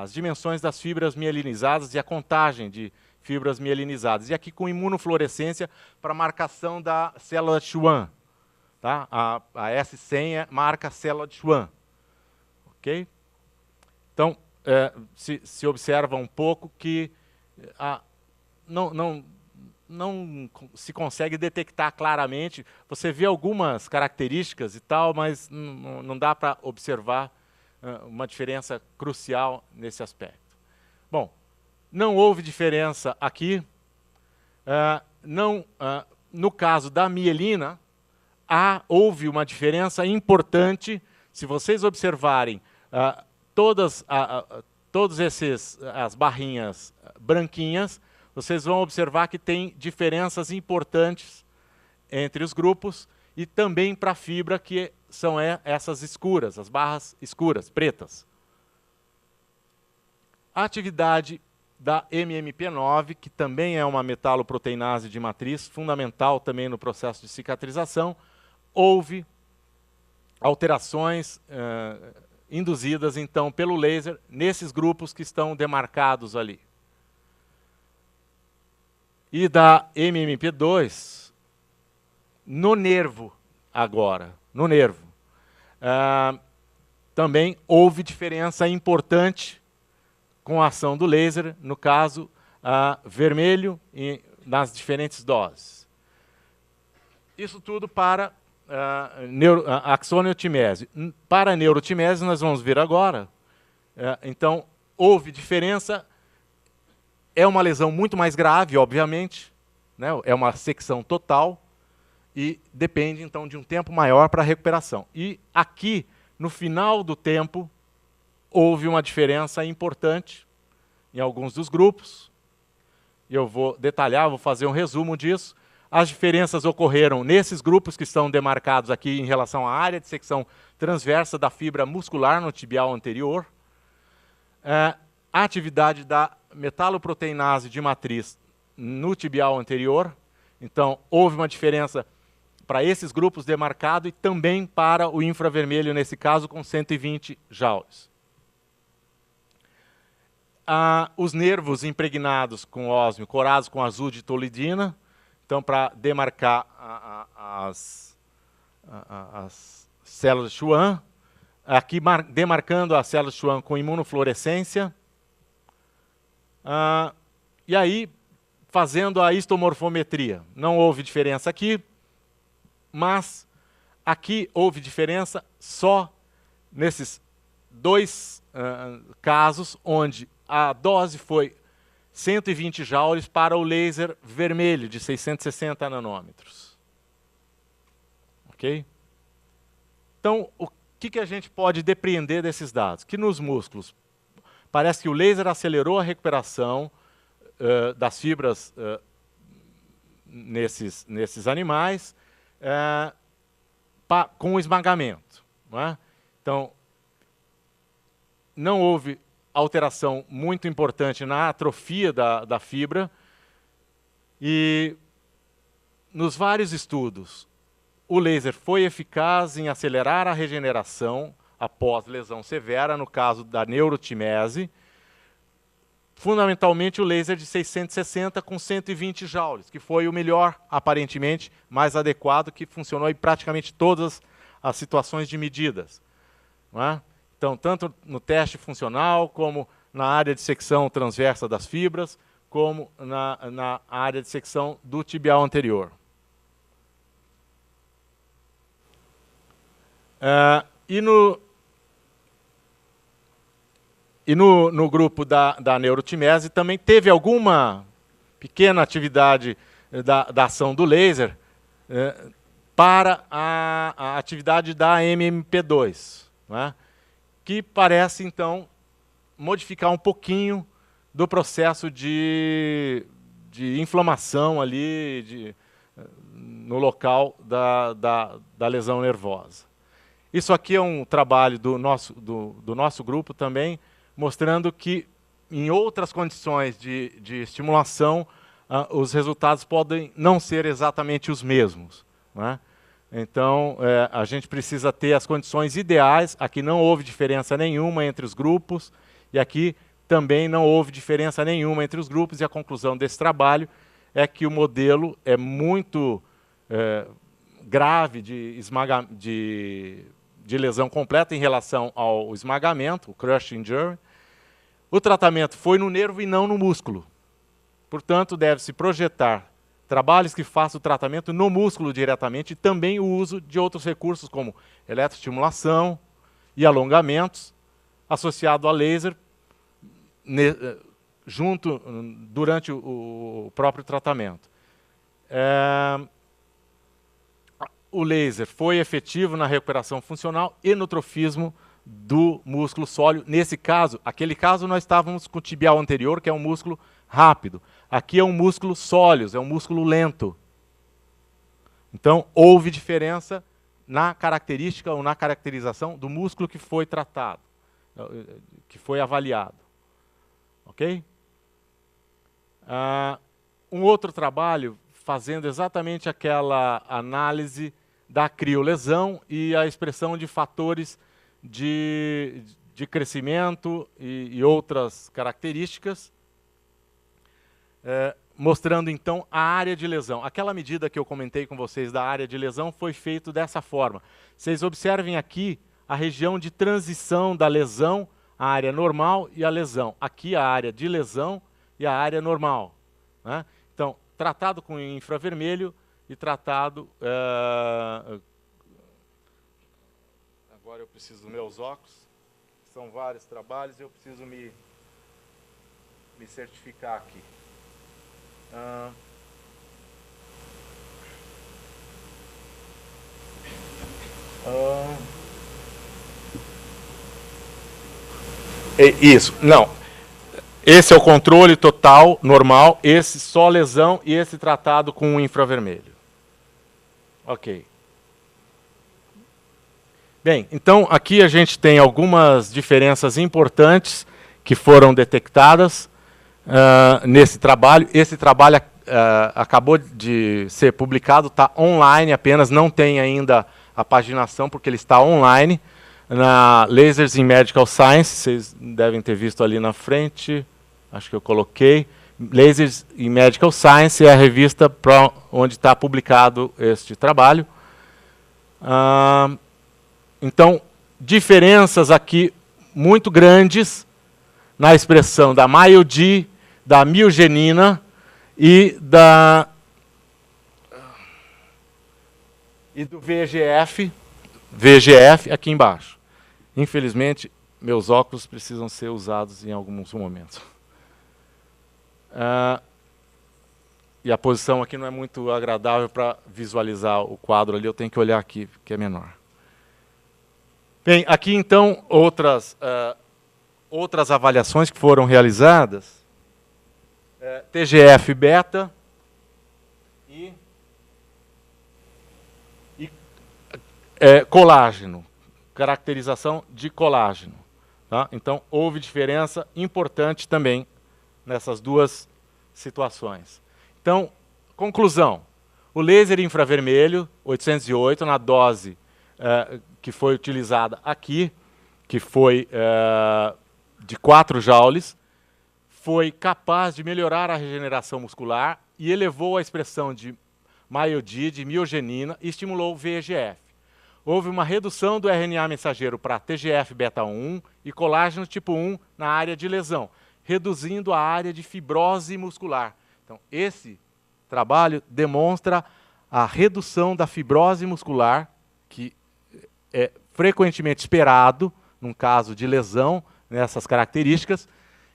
as dimensões das fibras mielinizadas e a contagem de fibras mielinizadas. E aqui com imunofluorescência para marcação da célula de Schwann. Tá? A S100 marca a célula de Schwann. Okay? Então, se observa um pouco que não se consegue detectar claramente. Você vê algumas características e tal, mas não dá para observar uma diferença crucial nesse aspecto. Bom, não houve diferença aqui. No caso da mielina, houve uma diferença importante. Se vocês observarem todas as barrinhas branquinhas, vocês vão observar que tem diferenças importantes entre os grupos e também para a fibra, que são essas escuras, as barras escuras, pretas. A atividade da MMP9, que também é uma metaloproteinase de matriz, fundamental também no processo de cicatrização, houve alterações induzidas, então, pelo laser nesses grupos que estão demarcados ali. E da MMP2, no nervo agora, no nervo, também houve diferença importante com a ação do laser, no caso, vermelho, nas diferentes doses. Isso tudo para axoniotimese. Para a neurotimese, nós vamos ver agora. Então, houve diferença. É uma lesão muito mais grave, obviamente, né? É uma secção total e depende, então, de um tempo maior para a recuperação. E aqui, no final do tempo, houve uma diferença importante em alguns dos grupos. Eu vou detalhar, vou fazer um resumo disso. As diferenças ocorreram nesses grupos que estão demarcados aqui em relação à área de secção transversa da fibra muscular no tibial anterior. A atividade da metaloproteinase de matriz no tibial anterior. Então, houve uma diferença para esses grupos demarcados e também para o infravermelho, nesse caso, com 120 joules. Os nervos impregnados com ósmio, corados com azul de tolidina, então, para demarcar as células de Schwann, aqui demarcando as células de Schwann com imunofluorescência, e aí fazendo a histomorfometria. Não houve diferença aqui, mas aqui houve diferença só nesses dois casos, onde a dose foi 120 joules para o laser vermelho, de 660 nanômetros. Ok? Então, o que a gente pode depreender desses dados? Que nos músculos, parece que o laser acelerou a recuperação das fibras nesses animais com o esmagamento. Não é? Então, não houve alteração muito importante na atrofia da fibra. E nos vários estudos, o laser foi eficaz em acelerar a regeneração após lesão severa, no caso da neurotimese. Fundamentalmente o laser de 660 com 120 joules, que foi o melhor, aparentemente, mais adequado, que funcionou em praticamente todas as situações de medidas. Não é? Então, tanto no teste funcional, como na área de secção transversa das fibras, como na área de secção do tibial anterior. E no grupo da neurotimese também teve alguma pequena atividade da ação do laser para a atividade da MMP2, não é? Que parece, então, modificar um pouquinho do processo de inflamação ali no local da lesão nervosa. Isso aqui é um trabalho do nosso grupo também, mostrando que, em outras condições de estimulação, os resultados podem não ser exatamente os mesmos. Não é? Então, a gente precisa ter as condições ideais. Aqui não houve diferença nenhuma entre os grupos, e aqui também não houve diferença nenhuma entre os grupos, e a conclusão desse trabalho é que o modelo é muito grave de lesão completa em relação ao esmagamento, o crush injury. O tratamento foi no nervo e não no músculo. Portanto, deve-se projetar trabalhos que façam o tratamento no músculo diretamente e também o uso de outros recursos, como eletroestimulação e alongamentos, associado a laser, durante o próprio tratamento. O laser foi efetivo na recuperação funcional e no trofismo do músculo sólido. Nesse caso, aquele caso nós estávamos com o tibial anterior, que é um músculo rápido. Aqui é um músculo sólido, é um músculo lento. Então, houve diferença na característica ou na caracterização do músculo que foi tratado, que foi avaliado. Ok? Um outro trabalho fazendo exatamente aquela análise da criolesão e a expressão de fatores de crescimento e outras características, mostrando então a área de lesão. Aquela medida que eu comentei com vocês da área de lesão foi feito dessa forma. Vocês observem aqui a região de transição da lesão, a área normal e a lesão. Aqui a área de lesão e a área normal, né? Então, tratado com infravermelho e tratado... Agora eu preciso dos meus óculos. São vários trabalhos e eu preciso me certificar aqui. Isso, não. Esse é o controle total, normal, esse só lesão e esse tratado com infravermelho. Ok. Bem, então aqui a gente tem algumas diferenças importantes que foram detectadas nesse trabalho. Esse trabalho acabou de ser publicado, está online apenas, não tem ainda a paginação porque ele está online, na Lasers in Medical Science, vocês devem ter visto ali na frente, acho que eu coloquei. Lasers in Medical Science é a revista onde está publicado este trabalho. Então, diferenças aqui muito grandes na expressão da MyoD, da myogenina e do VEGF aqui embaixo. Infelizmente, meus óculos precisam ser usados em alguns momentos. E a posição aqui não é muito agradável para visualizar o quadro ali, eu tenho que olhar aqui, que é menor. Bem, aqui então outras avaliações que foram realizadas. TGF-beta e colágeno, caracterização de colágeno. Tá? Então, houve diferença importante também nessas duas situações. Então, conclusão. O laser infravermelho, 808, na dose que foi utilizada aqui, que foi de 4 joules, foi capaz de melhorar a regeneração muscular e elevou a expressão de MyoD, de myogenina, e estimulou o VEGF. Houve uma redução do RNA mensageiro para TGF-beta1 e colágeno tipo 1 na área de lesão, reduzindo a área de fibrose muscular. Então, esse trabalho demonstra a redução da fibrose muscular, que é frequentemente esperado num caso de lesão nessas características.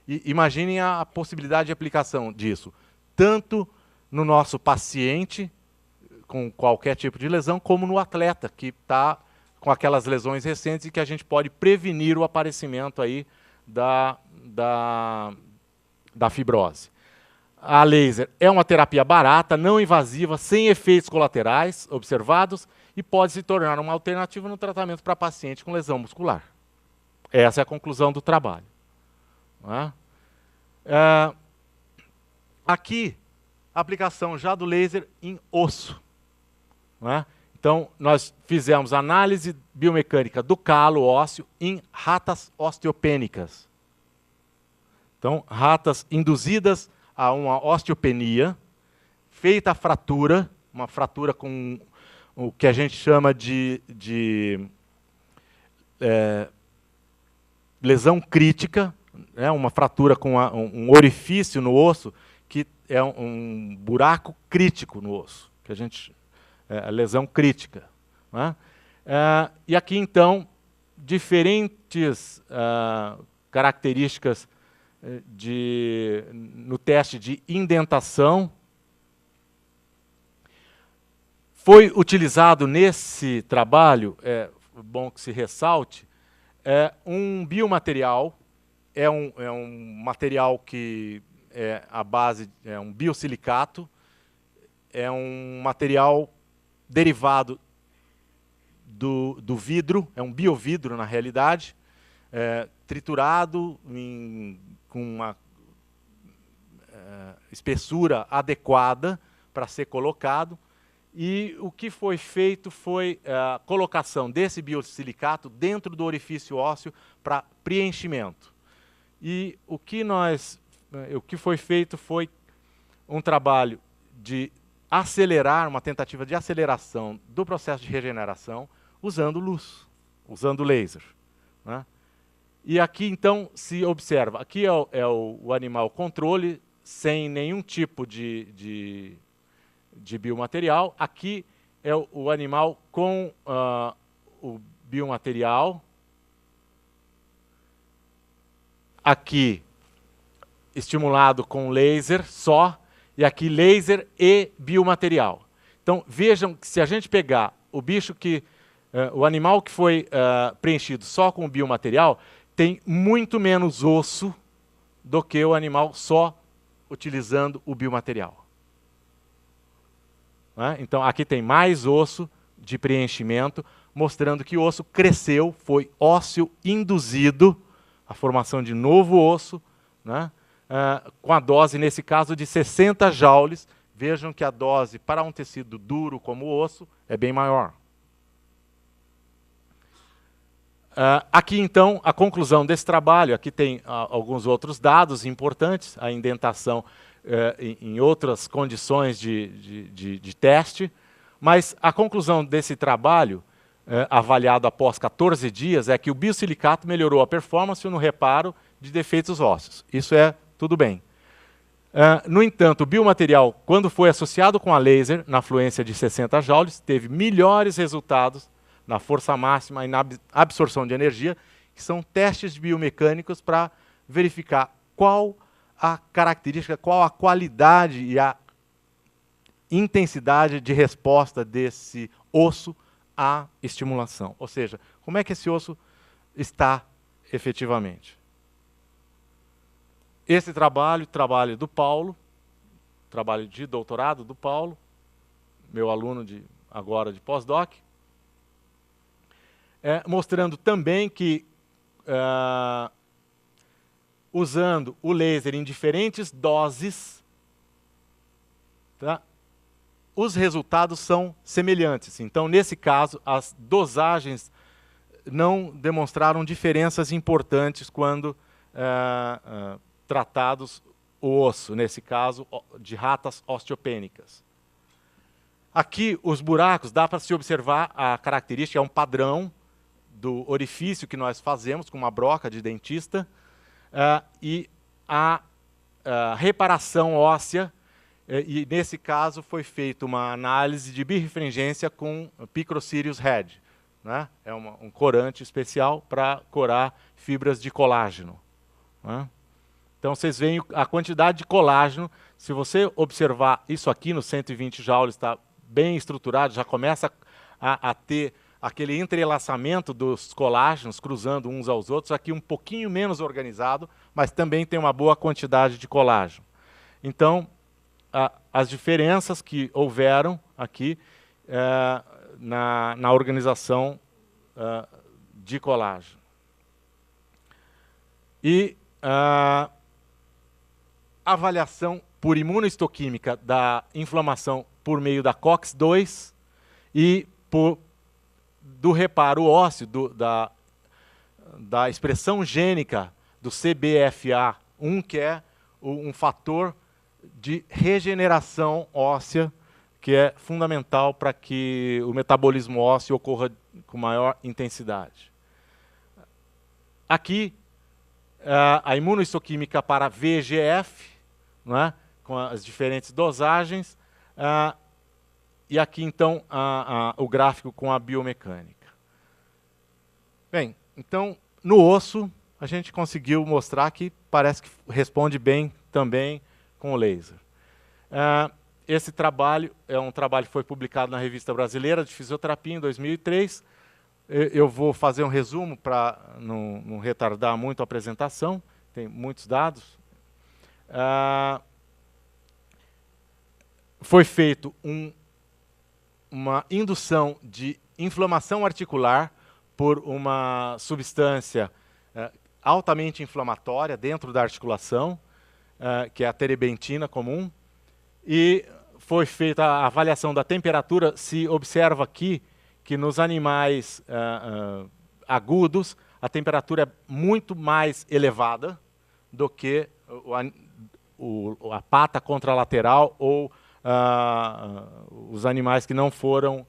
E imaginem a possibilidade de aplicação disso, tanto no nosso paciente com qualquer tipo de lesão, como no atleta que está com aquelas lesões recentes e que a gente pode prevenir o aparecimento aí da fibrose. A laser é uma terapia barata, não invasiva, sem efeitos colaterais observados e pode se tornar uma alternativa no tratamento para paciente com lesão muscular. Essa é a conclusão do trabalho. Não é? Aqui, a aplicação já do laser em osso. Não é? Então, nós fizemos análise biomecânica do calo ósseo em ratas osteopênicas. Então, ratas induzidas a uma osteopenia, feita a fratura, uma fratura com o que a gente chama de lesão crítica, né, uma fratura com um orifício no osso, que é um buraco crítico no osso, que a gente lesão crítica. Né? E aqui, então, diferentes características no teste de indentação. Foi utilizado nesse trabalho, é bom que se ressalte, um biomaterial, é um material que é a base, é um biosilicato, é um material derivado do vidro, é um biovidro na realidade, triturado com uma espessura adequada para ser colocado. E o que foi feito foi a colocação desse biosilicato dentro do orifício ósseo para preenchimento. E o que foi feito foi um trabalho de acelerar, uma tentativa de aceleração do processo de regeneração usando luz, usando laser. Né? E aqui, então, se observa, aqui é o animal controle, sem nenhum tipo de biomaterial. Aqui é o animal com o biomaterial. Aqui, estimulado com laser só, e aqui laser e biomaterial. Então, vejam que se a gente pegar o bicho o animal que foi preenchido só com o biomaterial, tem muito menos osso do que o animal só utilizando o biomaterial. Então, aqui tem mais osso de preenchimento, mostrando que o osso cresceu, foi ósseo induzido, a formação de novo osso, né? Com a dose, nesse caso, de 60 joules. Vejam que a dose para um tecido duro como o osso é bem maior. Aqui, então, a conclusão desse trabalho. Aqui tem alguns outros dados importantes, a indentação em outras condições de teste, mas a conclusão desse trabalho, avaliado após 14 dias, é que o biosilicato melhorou a performance no reparo de defeitos ósseos. Isso é tudo bem. No entanto, o biomaterial, quando foi associado com a laser, na fluência de 60 joules, teve melhores resultados na força máxima e na absorção de energia, que são testes biomecânicos para verificar qual a característica, qual a qualidade e a intensidade de resposta desse osso à estimulação. Ou seja, como é que esse osso está efetivamente. Esse trabalho do Paulo, trabalho de doutorado do Paulo, meu aluno agora de pós-doc, mostrando também que, usando o laser em diferentes doses, tá, os resultados são semelhantes. Então, nesse caso, as dosagens não demonstraram diferenças importantes quando tratados o osso, nesse caso, de ratas osteopênicas. Aqui, os buracos, dá para se observar a característica, é um padrão do orifício que nós fazemos com uma broca de dentista, e a reparação óssea, e nesse caso foi feita uma análise de birrefringência com Picrocerius Head, né? É um corante especial para corar fibras de colágeno, né? Então, vocês veem a quantidade de colágeno. Se você observar isso aqui no 120 joules, está bem estruturado, já começa a ter aquele entrelaçamento dos colágenos cruzando uns aos outros, aqui um pouquinho menos organizado, mas também tem uma boa quantidade de colágeno. Então, as diferenças que houveram aqui na organização de colágeno. E avaliação por imunohistoquímica da inflamação por meio da COX-2 e do reparo ósseo, da expressão gênica do CBFA, Um que é um fator de regeneração óssea, que é fundamental para que o metabolismo ósseo ocorra com maior intensidade. Aqui, a imunohistoquímica para VEGF, não é? Com as diferentes dosagens, e aqui, então, o gráfico com a biomecânica. Bem, então, no osso, a gente conseguiu mostrar que parece que responde bem também com o laser. Esse trabalho é um trabalho que foi publicado na Revista Brasileira de Fisioterapia em 2003. Eu vou fazer um resumo para não retardar muito a apresentação, tem muitos dados. Foi feito uma indução de inflamação articular por uma substância altamente inflamatória dentro da articulação, que é a terebentina comum, e foi feita a avaliação da temperatura. Se observa aqui que nos animais agudos a temperatura é muito mais elevada do que a pata contralateral ou os animais que não foram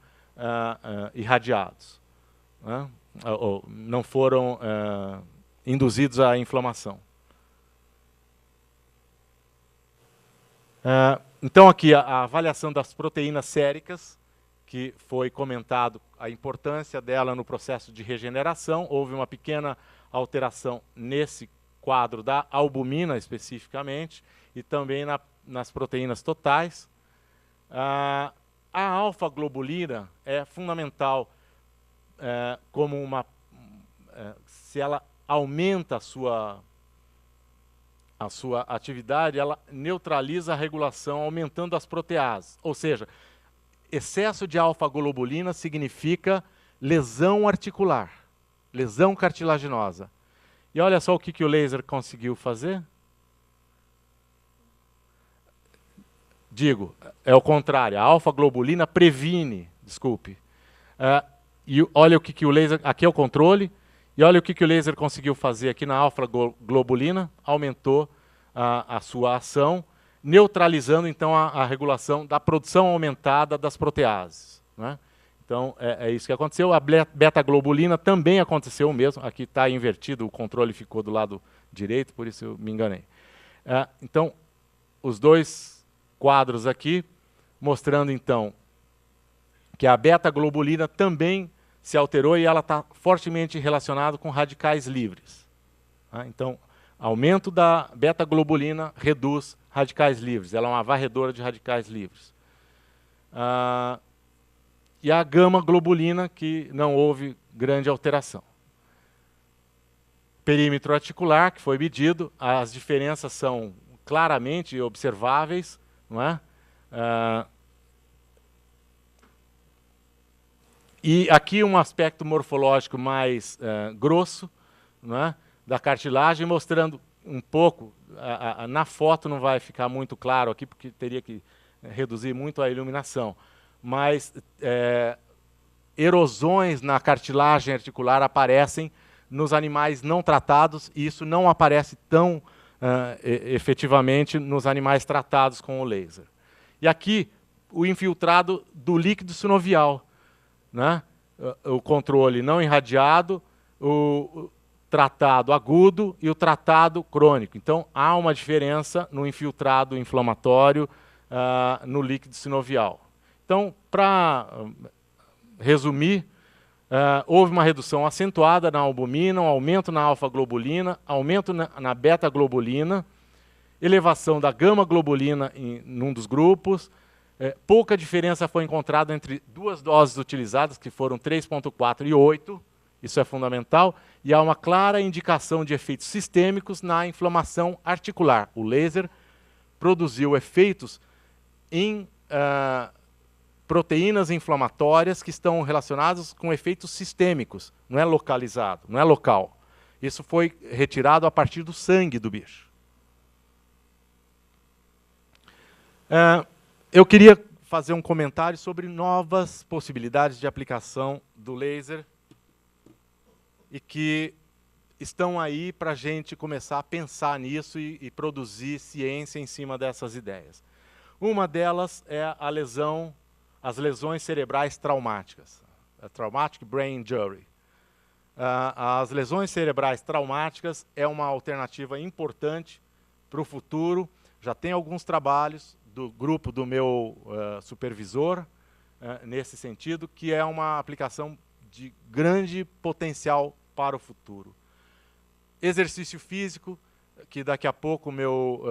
irradiados, né? Ou não foram induzidos à inflamação. Então, aqui a avaliação das proteínas séricas, que foi comentado a importância dela no processo de regeneração. Houve uma pequena alteração nesse quadro da albumina, especificamente, e também nas proteínas totais. A alfa-globulina é fundamental como se ela aumenta a sua atividade, ela neutraliza a regulação, aumentando as proteases. Ou seja, excesso de alfa-globulina significa lesão articular, lesão cartilaginosa. E olha só o que o laser conseguiu fazer. Digo, é o contrário, a alfa-globulina previne, desculpe. E olha o que o laser, aqui é o controle, e olha o que o laser conseguiu fazer aqui na alfa-globulina, aumentou a sua ação, neutralizando então a regulação da produção aumentada das proteases, né? Então é isso que aconteceu. A beta-globulina também aconteceu o mesmo, aqui está invertido, o controle ficou do lado direito, por isso eu me enganei. Então, os dois quadros aqui, mostrando então que a beta-globulina também se alterou e ela está fortemente relacionada com radicais livres. Então, aumento da beta-globulina reduz radicais livres, ela é uma varredora de radicais livres. E a gama-globulina, que não houve grande alteração. Perímetro articular, que foi medido, as diferenças são claramente observáveis, não é? E aqui um aspecto morfológico mais grosso, não é? Da cartilagem, mostrando um pouco, na foto não vai ficar muito claro aqui, porque teria que reduzir muito a iluminação, mas erosões na cartilagem articular aparecem nos animais não tratados, e isso não aparece tão efetivamente nos animais tratados com o laser. E aqui, o infiltrado do líquido sinovial, né? O controle não irradiado, o tratado agudo e o tratado crônico. Então, há uma diferença no infiltrado inflamatório no líquido sinovial. Então, para resumir, houve uma redução acentuada na albumina, um aumento na alfa-globulina, aumento na beta-globulina, elevação da gama-globulina num dos grupos. Pouca diferença foi encontrada entre duas doses utilizadas, que foram 3,4 e 8, isso é fundamental, e há uma clara indicação de efeitos sistêmicos na inflamação articular. O laser produziu efeitos em proteínas inflamatórias que estão relacionadas com efeitos sistêmicos, não é localizado, não é local. Isso foi retirado a partir do sangue do bicho. Eu queria fazer um comentário sobre novas possibilidades de aplicação do laser e que estão aí para a gente começar a pensar nisso e produzir ciência em cima dessas ideias. Uma delas é as lesões cerebrais traumáticas, a Traumatic Brain Injury. As lesões cerebrais traumáticas é uma alternativa importante para o futuro. Já tem alguns trabalhos do grupo do meu supervisor nesse sentido, que é uma aplicação de grande potencial para o futuro. Exercício físico, que daqui a pouco o meu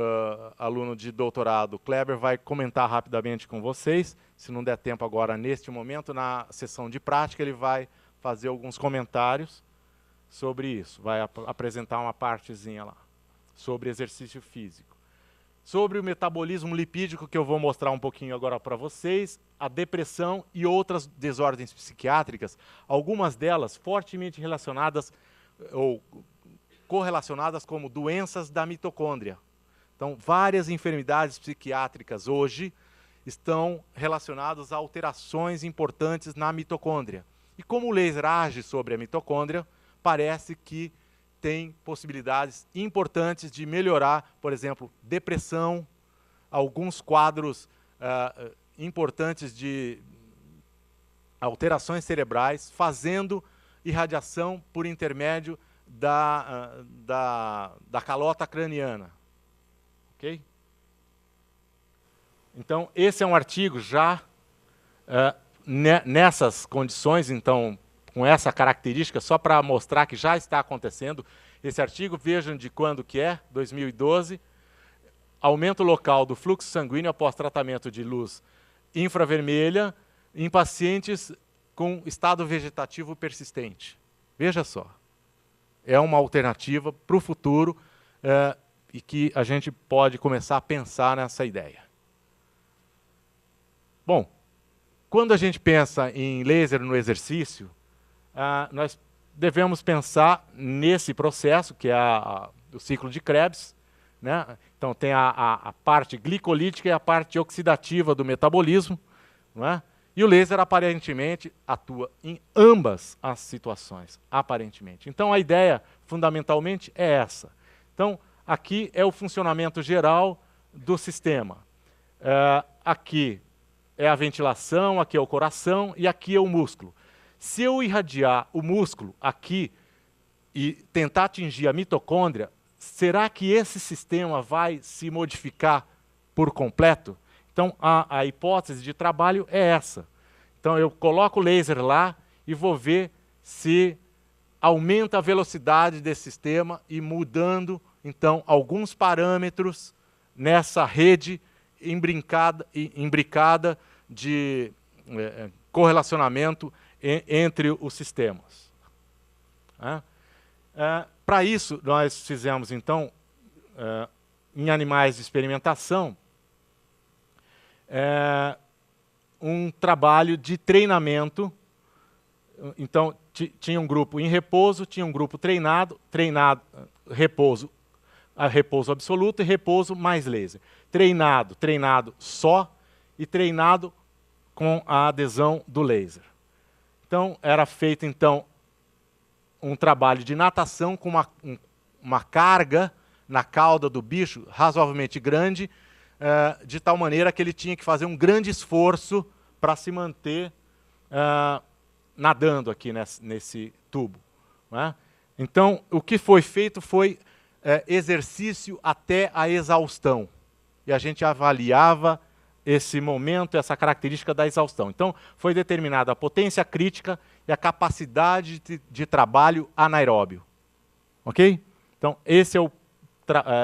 aluno de doutorado, Kleber, vai comentar rapidamente com vocês. Se não der tempo agora, neste momento, na sessão de prática, ele vai fazer alguns comentários sobre isso. Vai apresentar uma partezinha lá, sobre exercício físico. Sobre o metabolismo lipídico, que eu vou mostrar um pouquinho agora para vocês, a depressão e outras desordens psiquiátricas, algumas delas fortemente relacionadas ou correlacionadas como doenças da mitocôndria. Então, várias enfermidades psiquiátricas hoje estão relacionadas a alterações importantes na mitocôndria. E como o laser age sobre a mitocôndria, parece que tem possibilidades importantes de melhorar, por exemplo, depressão, alguns quadros importantes de alterações cerebrais, fazendo irradiação por intermédio da calota craniana. Ok? Então, esse é um artigo já nessas condições, então, com essa característica, só para mostrar que já está acontecendo. Esse artigo, vejam de quando que é, 2012, aumento local do fluxo sanguíneo após tratamento de luz infravermelha em pacientes com estado vegetativo persistente. Veja só. É uma alternativa para o futuro e que a gente pode começar a pensar nessa ideia. Bom, quando a gente pensa em laser no exercício, nós devemos pensar nesse processo, que é o ciclo de Krebs, né? Então tem a parte glicolítica e a parte oxidativa do metabolismo, não é? E o laser, aparentemente, atua em ambas as situações, aparentemente. Então, a ideia, fundamentalmente, é essa. Então, aqui é o funcionamento geral do sistema. Aqui é a ventilação, aqui é o coração e aqui é o músculo. Se eu irradiar o músculo aqui e tentar atingir a mitocôndria, será que esse sistema vai se modificar por completo? Então, a hipótese de trabalho é essa. Então, eu coloco o laser lá e vou ver se aumenta a velocidade desse sistema e mudando, então, alguns parâmetros nessa rede imbricada de correlacionamento entre os sistemas. Para isso, nós fizemos, então, em animais de experimentação, um trabalho de treinamento. Então, tinha um grupo em repouso, tinha um grupo treinado, repouso absoluto e repouso mais laser. Treinado só e treinado com a adesão do laser. Então, era feito, então, um trabalho de natação com uma carga na cauda do bicho razoavelmente grande, de tal maneira que ele tinha que fazer um grande esforço para se manter nadando aqui nesse tubo. Né? Então, o que foi feito foi exercício até a exaustão. E a gente avaliava esse momento, essa característica da exaustão. Então, foi determinada a potência crítica e a capacidade de trabalho anaeróbio. Ok? Então, esse é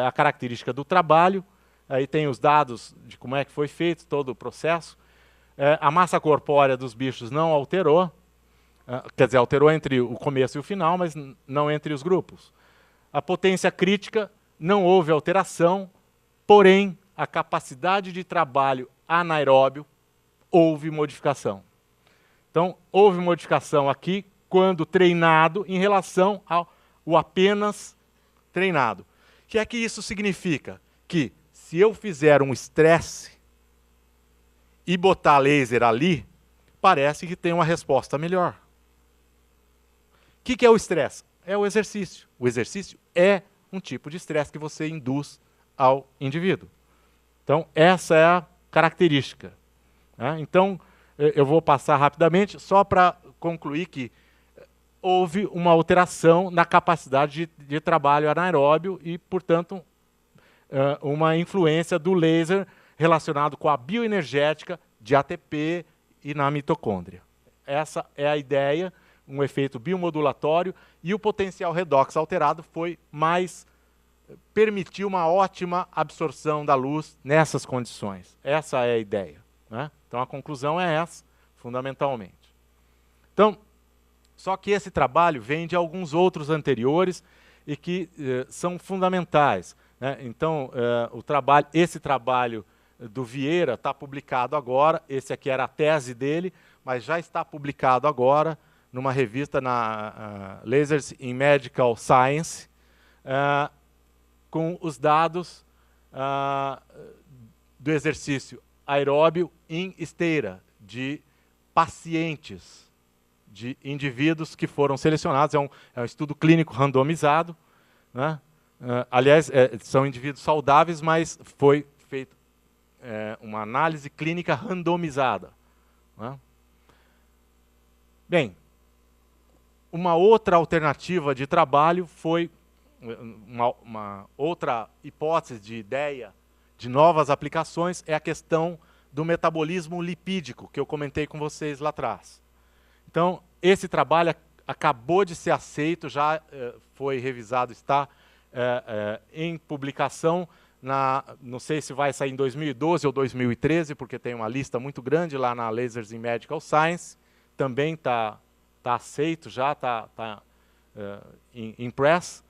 a característica do trabalho. Aí tem os dados de como é que foi feito todo o processo. A massa corpórea dos bichos não alterou, quer dizer, alterou entre o começo e o final, mas não entre os grupos. A potência crítica não houve alteração, porém, a capacidade de trabalho anaeróbio houve modificação. Então, houve modificação aqui quando treinado em relação ao apenas treinado. O que é que isso significa? Que se eu fizer um estresse e botar laser ali, parece que tem uma resposta melhor. O que é o estresse? É o exercício. O exercício é um tipo de estresse que você induz ao indivíduo. Então, essa é a característica. Né? Então, eu vou passar rapidamente, só para concluir que houve uma alteração na capacidade de trabalho anaeróbio e, portanto, uma influência do laser relacionado com a bioenergética de ATP e na mitocôndria. Essa é a ideia, um efeito biomodulatório, e o potencial redox alterado permitiu uma ótima absorção da luz nessas condições. Essa é a ideia. Né? Então, a conclusão é essa, fundamentalmente. Então, só que esse trabalho vem de alguns outros anteriores e que são fundamentais. Né? Então, esse trabalho do Vieira está publicado agora, esse aqui era a tese dele, mas já está publicado agora numa revista na Lasers in Medical Science, com os dados do exercício aeróbio em esteira de pacientes, de indivíduos que foram selecionados. É um estudo clínico randomizado. Né? Aliás, são indivíduos saudáveis, mas foi feita uma análise clínica randomizada. Né? Bem, uma outra alternativa de trabalho foi uma outra hipótese de ideia de novas aplicações é a questão do metabolismo lipídico, que eu comentei com vocês lá atrás. Então, esse trabalho acabou de ser aceito, já foi revisado, está em publicação, não sei se vai sair em 2012 ou 2013, porque tem uma lista muito grande lá na Lasers in Medical Science, também está aceito, já está em press,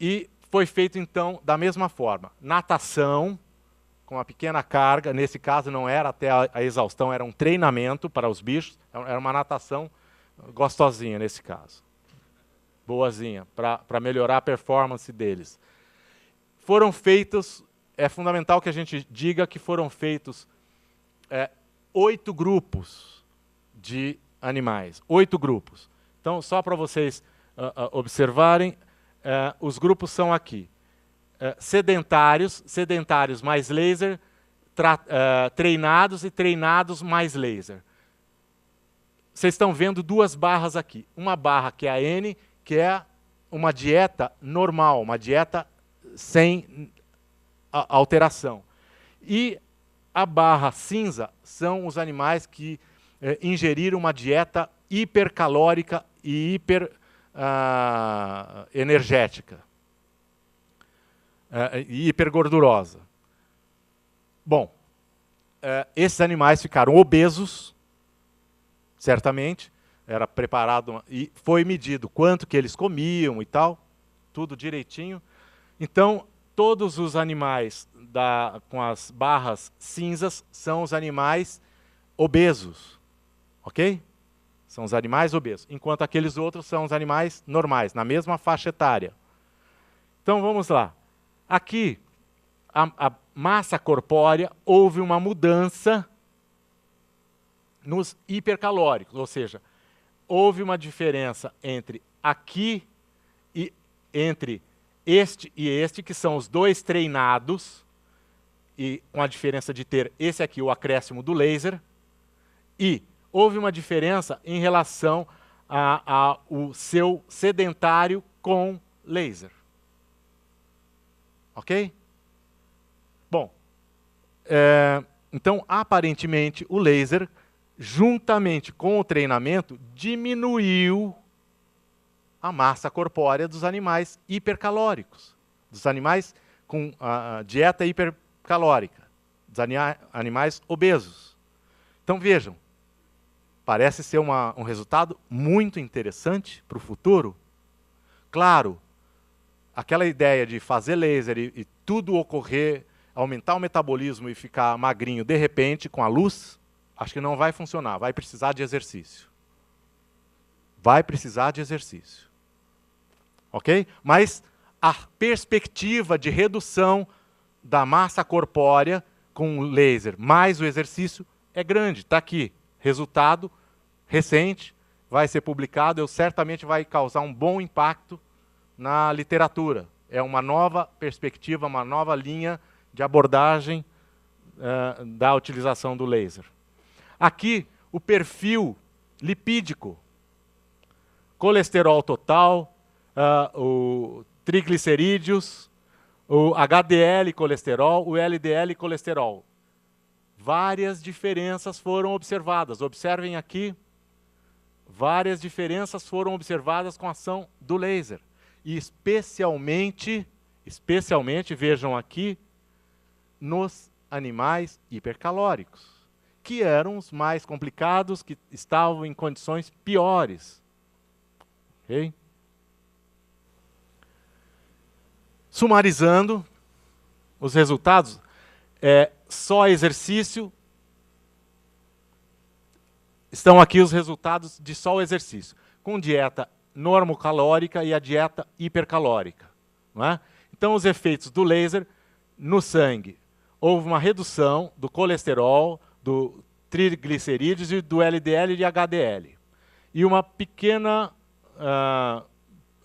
e foi feito, então, da mesma forma. Natação, com uma pequena carga, nesse caso não era até a exaustão, era um treinamento para os bichos, era uma natação gostosinha nesse caso. Boazinha, para melhorar a performance deles. Foram feitos, é fundamental que a gente diga que foram feitos 8 grupos de animais. 8 grupos. Então, só para vocês observarem, os grupos são aqui. Sedentários mais laser, treinados e treinados mais laser. Vocês estão vendo 2 barras aqui. Uma barra que é a N, que é uma dieta normal, uma dieta sem alteração. E a barra cinza são os animais que ingeriram uma dieta hipercalórica e energética. E hipergordurosa. Bom, esses animais ficaram obesos, certamente, era preparado e foi medido quanto que eles comiam e tal, tudo direitinho. Então, todos os animais com as barras cinzas são os animais obesos, ok? São os animais obesos, enquanto aqueles outros são os animais normais, na mesma faixa etária. Então, vamos lá. Aqui, a massa corpórea, houve uma mudança nos hipercalóricos, ou seja, houve uma diferença entre aqui e entre este e este, que são os 2 treinados, e com a diferença de ter esse aqui, o acréscimo do laser, e houve uma diferença em relação ao seu sedentário com laser. Ok? Bom, então, aparentemente, o laser, juntamente com o treinamento, diminuiu a massa corpórea dos animais hipercalóricos, dos animais com a dieta hipercalórica, dos animais obesos. Então, vejam, parece ser um resultado muito interessante para o futuro. Claro, aquela ideia de fazer laser e tudo ocorrer, aumentar o metabolismo e ficar magrinho de repente com a luz, acho que não vai funcionar, vai precisar de exercício. Vai precisar de exercício. Ok? Mas a perspectiva de redução da massa corpórea com o laser mais o exercício é grande. Está aqui, resultado recente, vai ser publicado, certamente vai causar um bom impacto na literatura. É uma nova perspectiva, uma nova linha de abordagem da utilização do laser. Aqui, o perfil lipídico, colesterol total, o triglicerídeos, o HDL colesterol, o LDL colesterol. Várias diferenças foram observadas. Observem aqui, várias diferenças foram observadas com a ação do laser. E especialmente, vejam aqui, nos animais hipercalóricos, que eram os mais complicados, que estavam em condições piores. Okay? Sumarizando os resultados, só exercício. Estão aqui os resultados de só o exercício, com dieta normocalórica e a dieta hipercalórica. Não é? Então, os efeitos do laser no sangue. Houve uma redução do colesterol, do triglicerídeos e do LDL e de HDL. E uma pequena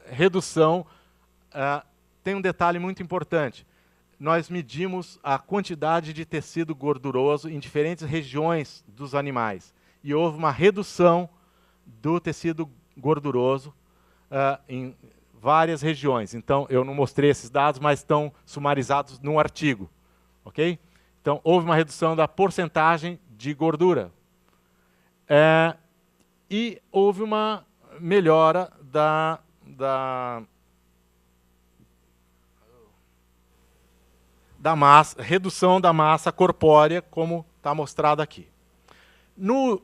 redução. Tem um detalhe muito importante. Nós medimos a quantidade de tecido gorduroso em diferentes regiões dos animais. E houve uma redução do tecido gorduroso em várias regiões. Então, eu não mostrei esses dados, mas estão sumarizados no artigo. Okay? Então, houve uma redução da porcentagem de gordura. E houve uma melhora da massa, redução da massa corpórea, como está mostrado aqui. No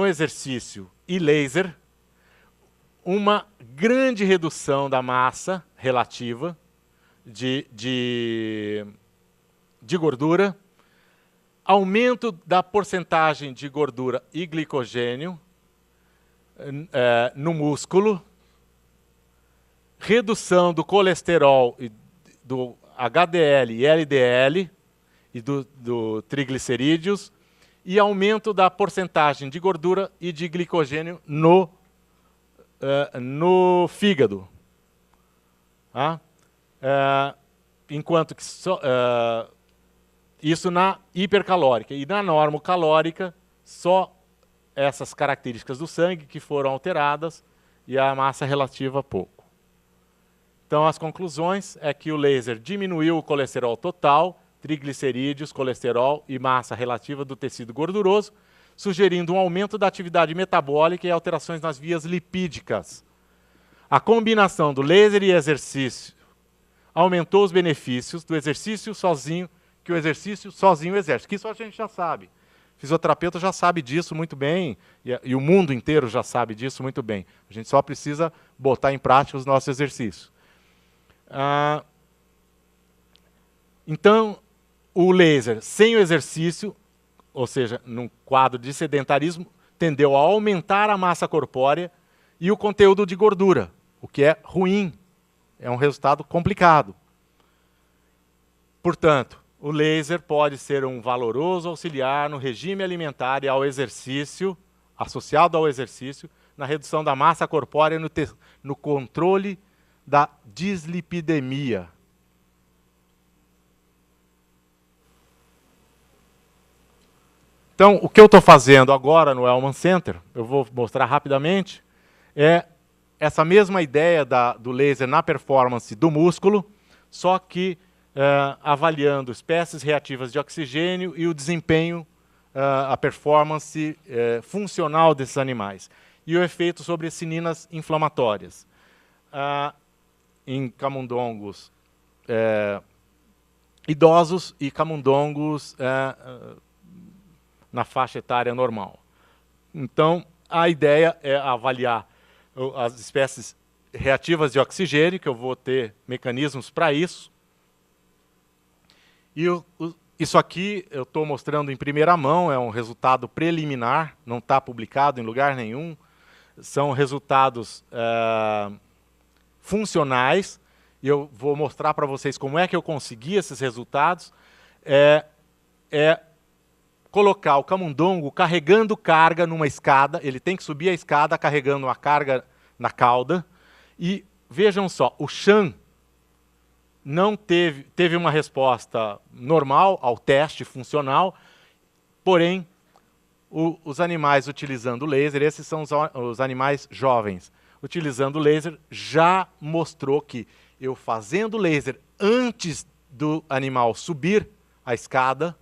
exercício e laser, uma grande redução da massa relativa de gordura, aumento da porcentagem de gordura e glicogênio no músculo, redução do colesterol e do HDL e LDL e do triglicerídeos e aumento da porcentagem de gordura e de glicogênio no fígado. Tá? Enquanto que isso na hipercalórica. E na normocalórica, só essas características do sangue que foram alteradas e a massa relativa pouco. Então, as conclusões é que o laser diminuiu o colesterol total, triglicerídeos, colesterol e massa relativa do tecido gorduroso, sugerindo um aumento da atividade metabólica e alterações nas vias lipídicas. A combinação do laser e exercício aumentou os benefícios do exercício sozinho, que o exercício sozinho exerce. Que isso a gente já sabe. O fisioterapeuta já sabe disso muito bem, e o mundo inteiro já sabe disso muito bem. A gente só precisa botar em prática os nossos exercícios. Então, o laser sem o exercício, ou seja, num quadro de sedentarismo, tendeu a aumentar a massa corpórea e o conteúdo de gordura, o que é ruim, é um resultado complicado. Portanto, o laser pode ser um valoroso auxiliar no regime alimentar e ao exercício, associado ao exercício, na redução da massa corpórea e no controle da dislipidemia. Então, o que eu estou fazendo agora no Hellman Center, eu vou mostrar rapidamente, é essa mesma ideia do laser na performance do músculo, só que avaliando espécies reativas de oxigênio e o desempenho, a performance funcional desses animais. E o efeito sobre as sininas inflamatórias. Em camundongos idosos e camundongos na faixa etária normal. Então, a ideia é avaliar as espécies reativas de oxigênio, que eu vou ter mecanismos para isso. E isso aqui eu estou mostrando em primeira mão, é um resultado preliminar, não está publicado em lugar nenhum. São resultados funcionais, e eu vou mostrar para vocês como é que eu consegui esses resultados. colocar o camundongo carregando carga numa escada, ele tem que subir a escada carregando uma carga na cauda, e vejam só, o Chan não teve uma resposta normal ao teste funcional, porém, os animais utilizando laser, esses são os animais jovens, utilizando laser, já mostrou que eu fazendo laser antes do animal subir a escada,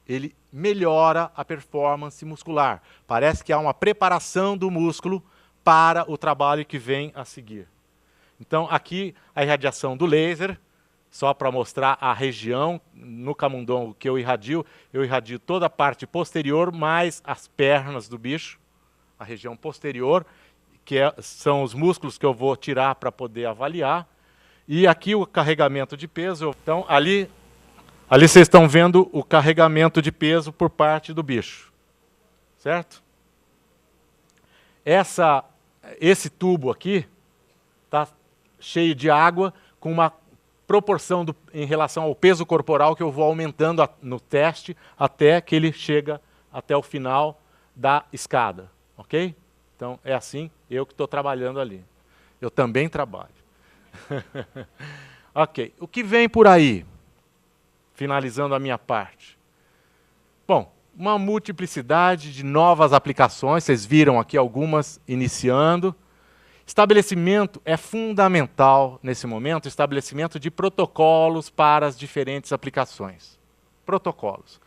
ele melhora a performance muscular. Parece que há uma preparação do músculo para o trabalho que vem a seguir. Então, aqui a irradiação do laser, só para mostrar a região no camundongo que eu irradio toda a parte posterior, mais as pernas do bicho, a região posterior, que são os músculos que eu vou tirar para poder avaliar. E aqui o carregamento de peso. Então, ali vocês estão vendo o carregamento de peso por parte do bicho, certo? Esse tubo aqui está cheio de água, com uma proporção em relação ao peso corporal que eu vou aumentando no teste até que ele chega até o final da escada, ok? Então, é assim, eu que estou trabalhando ali. Eu também trabalho. Ok, o que vem por aí? Finalizando a minha parte. Bom, uma multiplicidade de novas aplicações, vocês viram aqui algumas iniciando. Estabelecimento é fundamental nesse momento, estabelecimento de protocolos para as diferentes aplicações. Protocolos.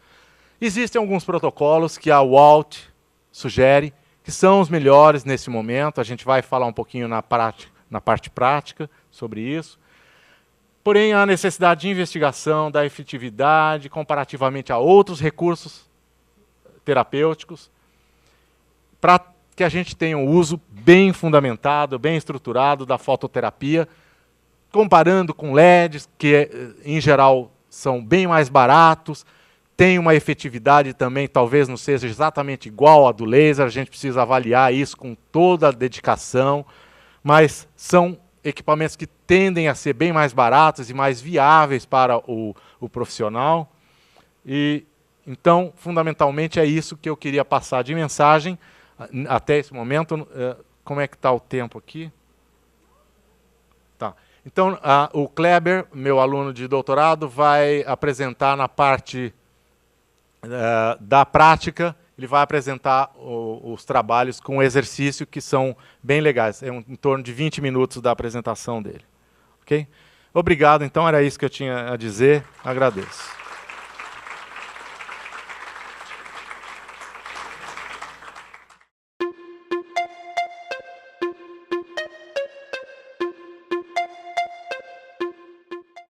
Existem alguns protocolos que a Walt sugere, que são os melhores nesse momento, a gente vai falar um pouquinho na parte prática sobre isso. Porém, há necessidade de investigação da efetividade comparativamente a outros recursos terapêuticos, para que a gente tenha um uso bem fundamentado, bem estruturado da fototerapia, comparando com LEDs, que em geral são bem mais baratos, tem uma efetividade também, talvez não seja exatamente igual à do laser, a gente precisa avaliar isso com toda a dedicação, mas são equipamentos que tendem a ser bem mais baratos e mais viáveis para o profissional. E, então, fundamentalmente, é isso que eu queria passar de mensagem até esse momento. Como é que está o tempo aqui? Tá. Então, o Kleber, meu aluno de doutorado, vai apresentar na parte da prática, ele vai apresentar os trabalhos com exercício que são bem legais. É em torno de 20 minutos da apresentação dele. Ok? Obrigado, então, era isso que eu tinha a dizer. Agradeço.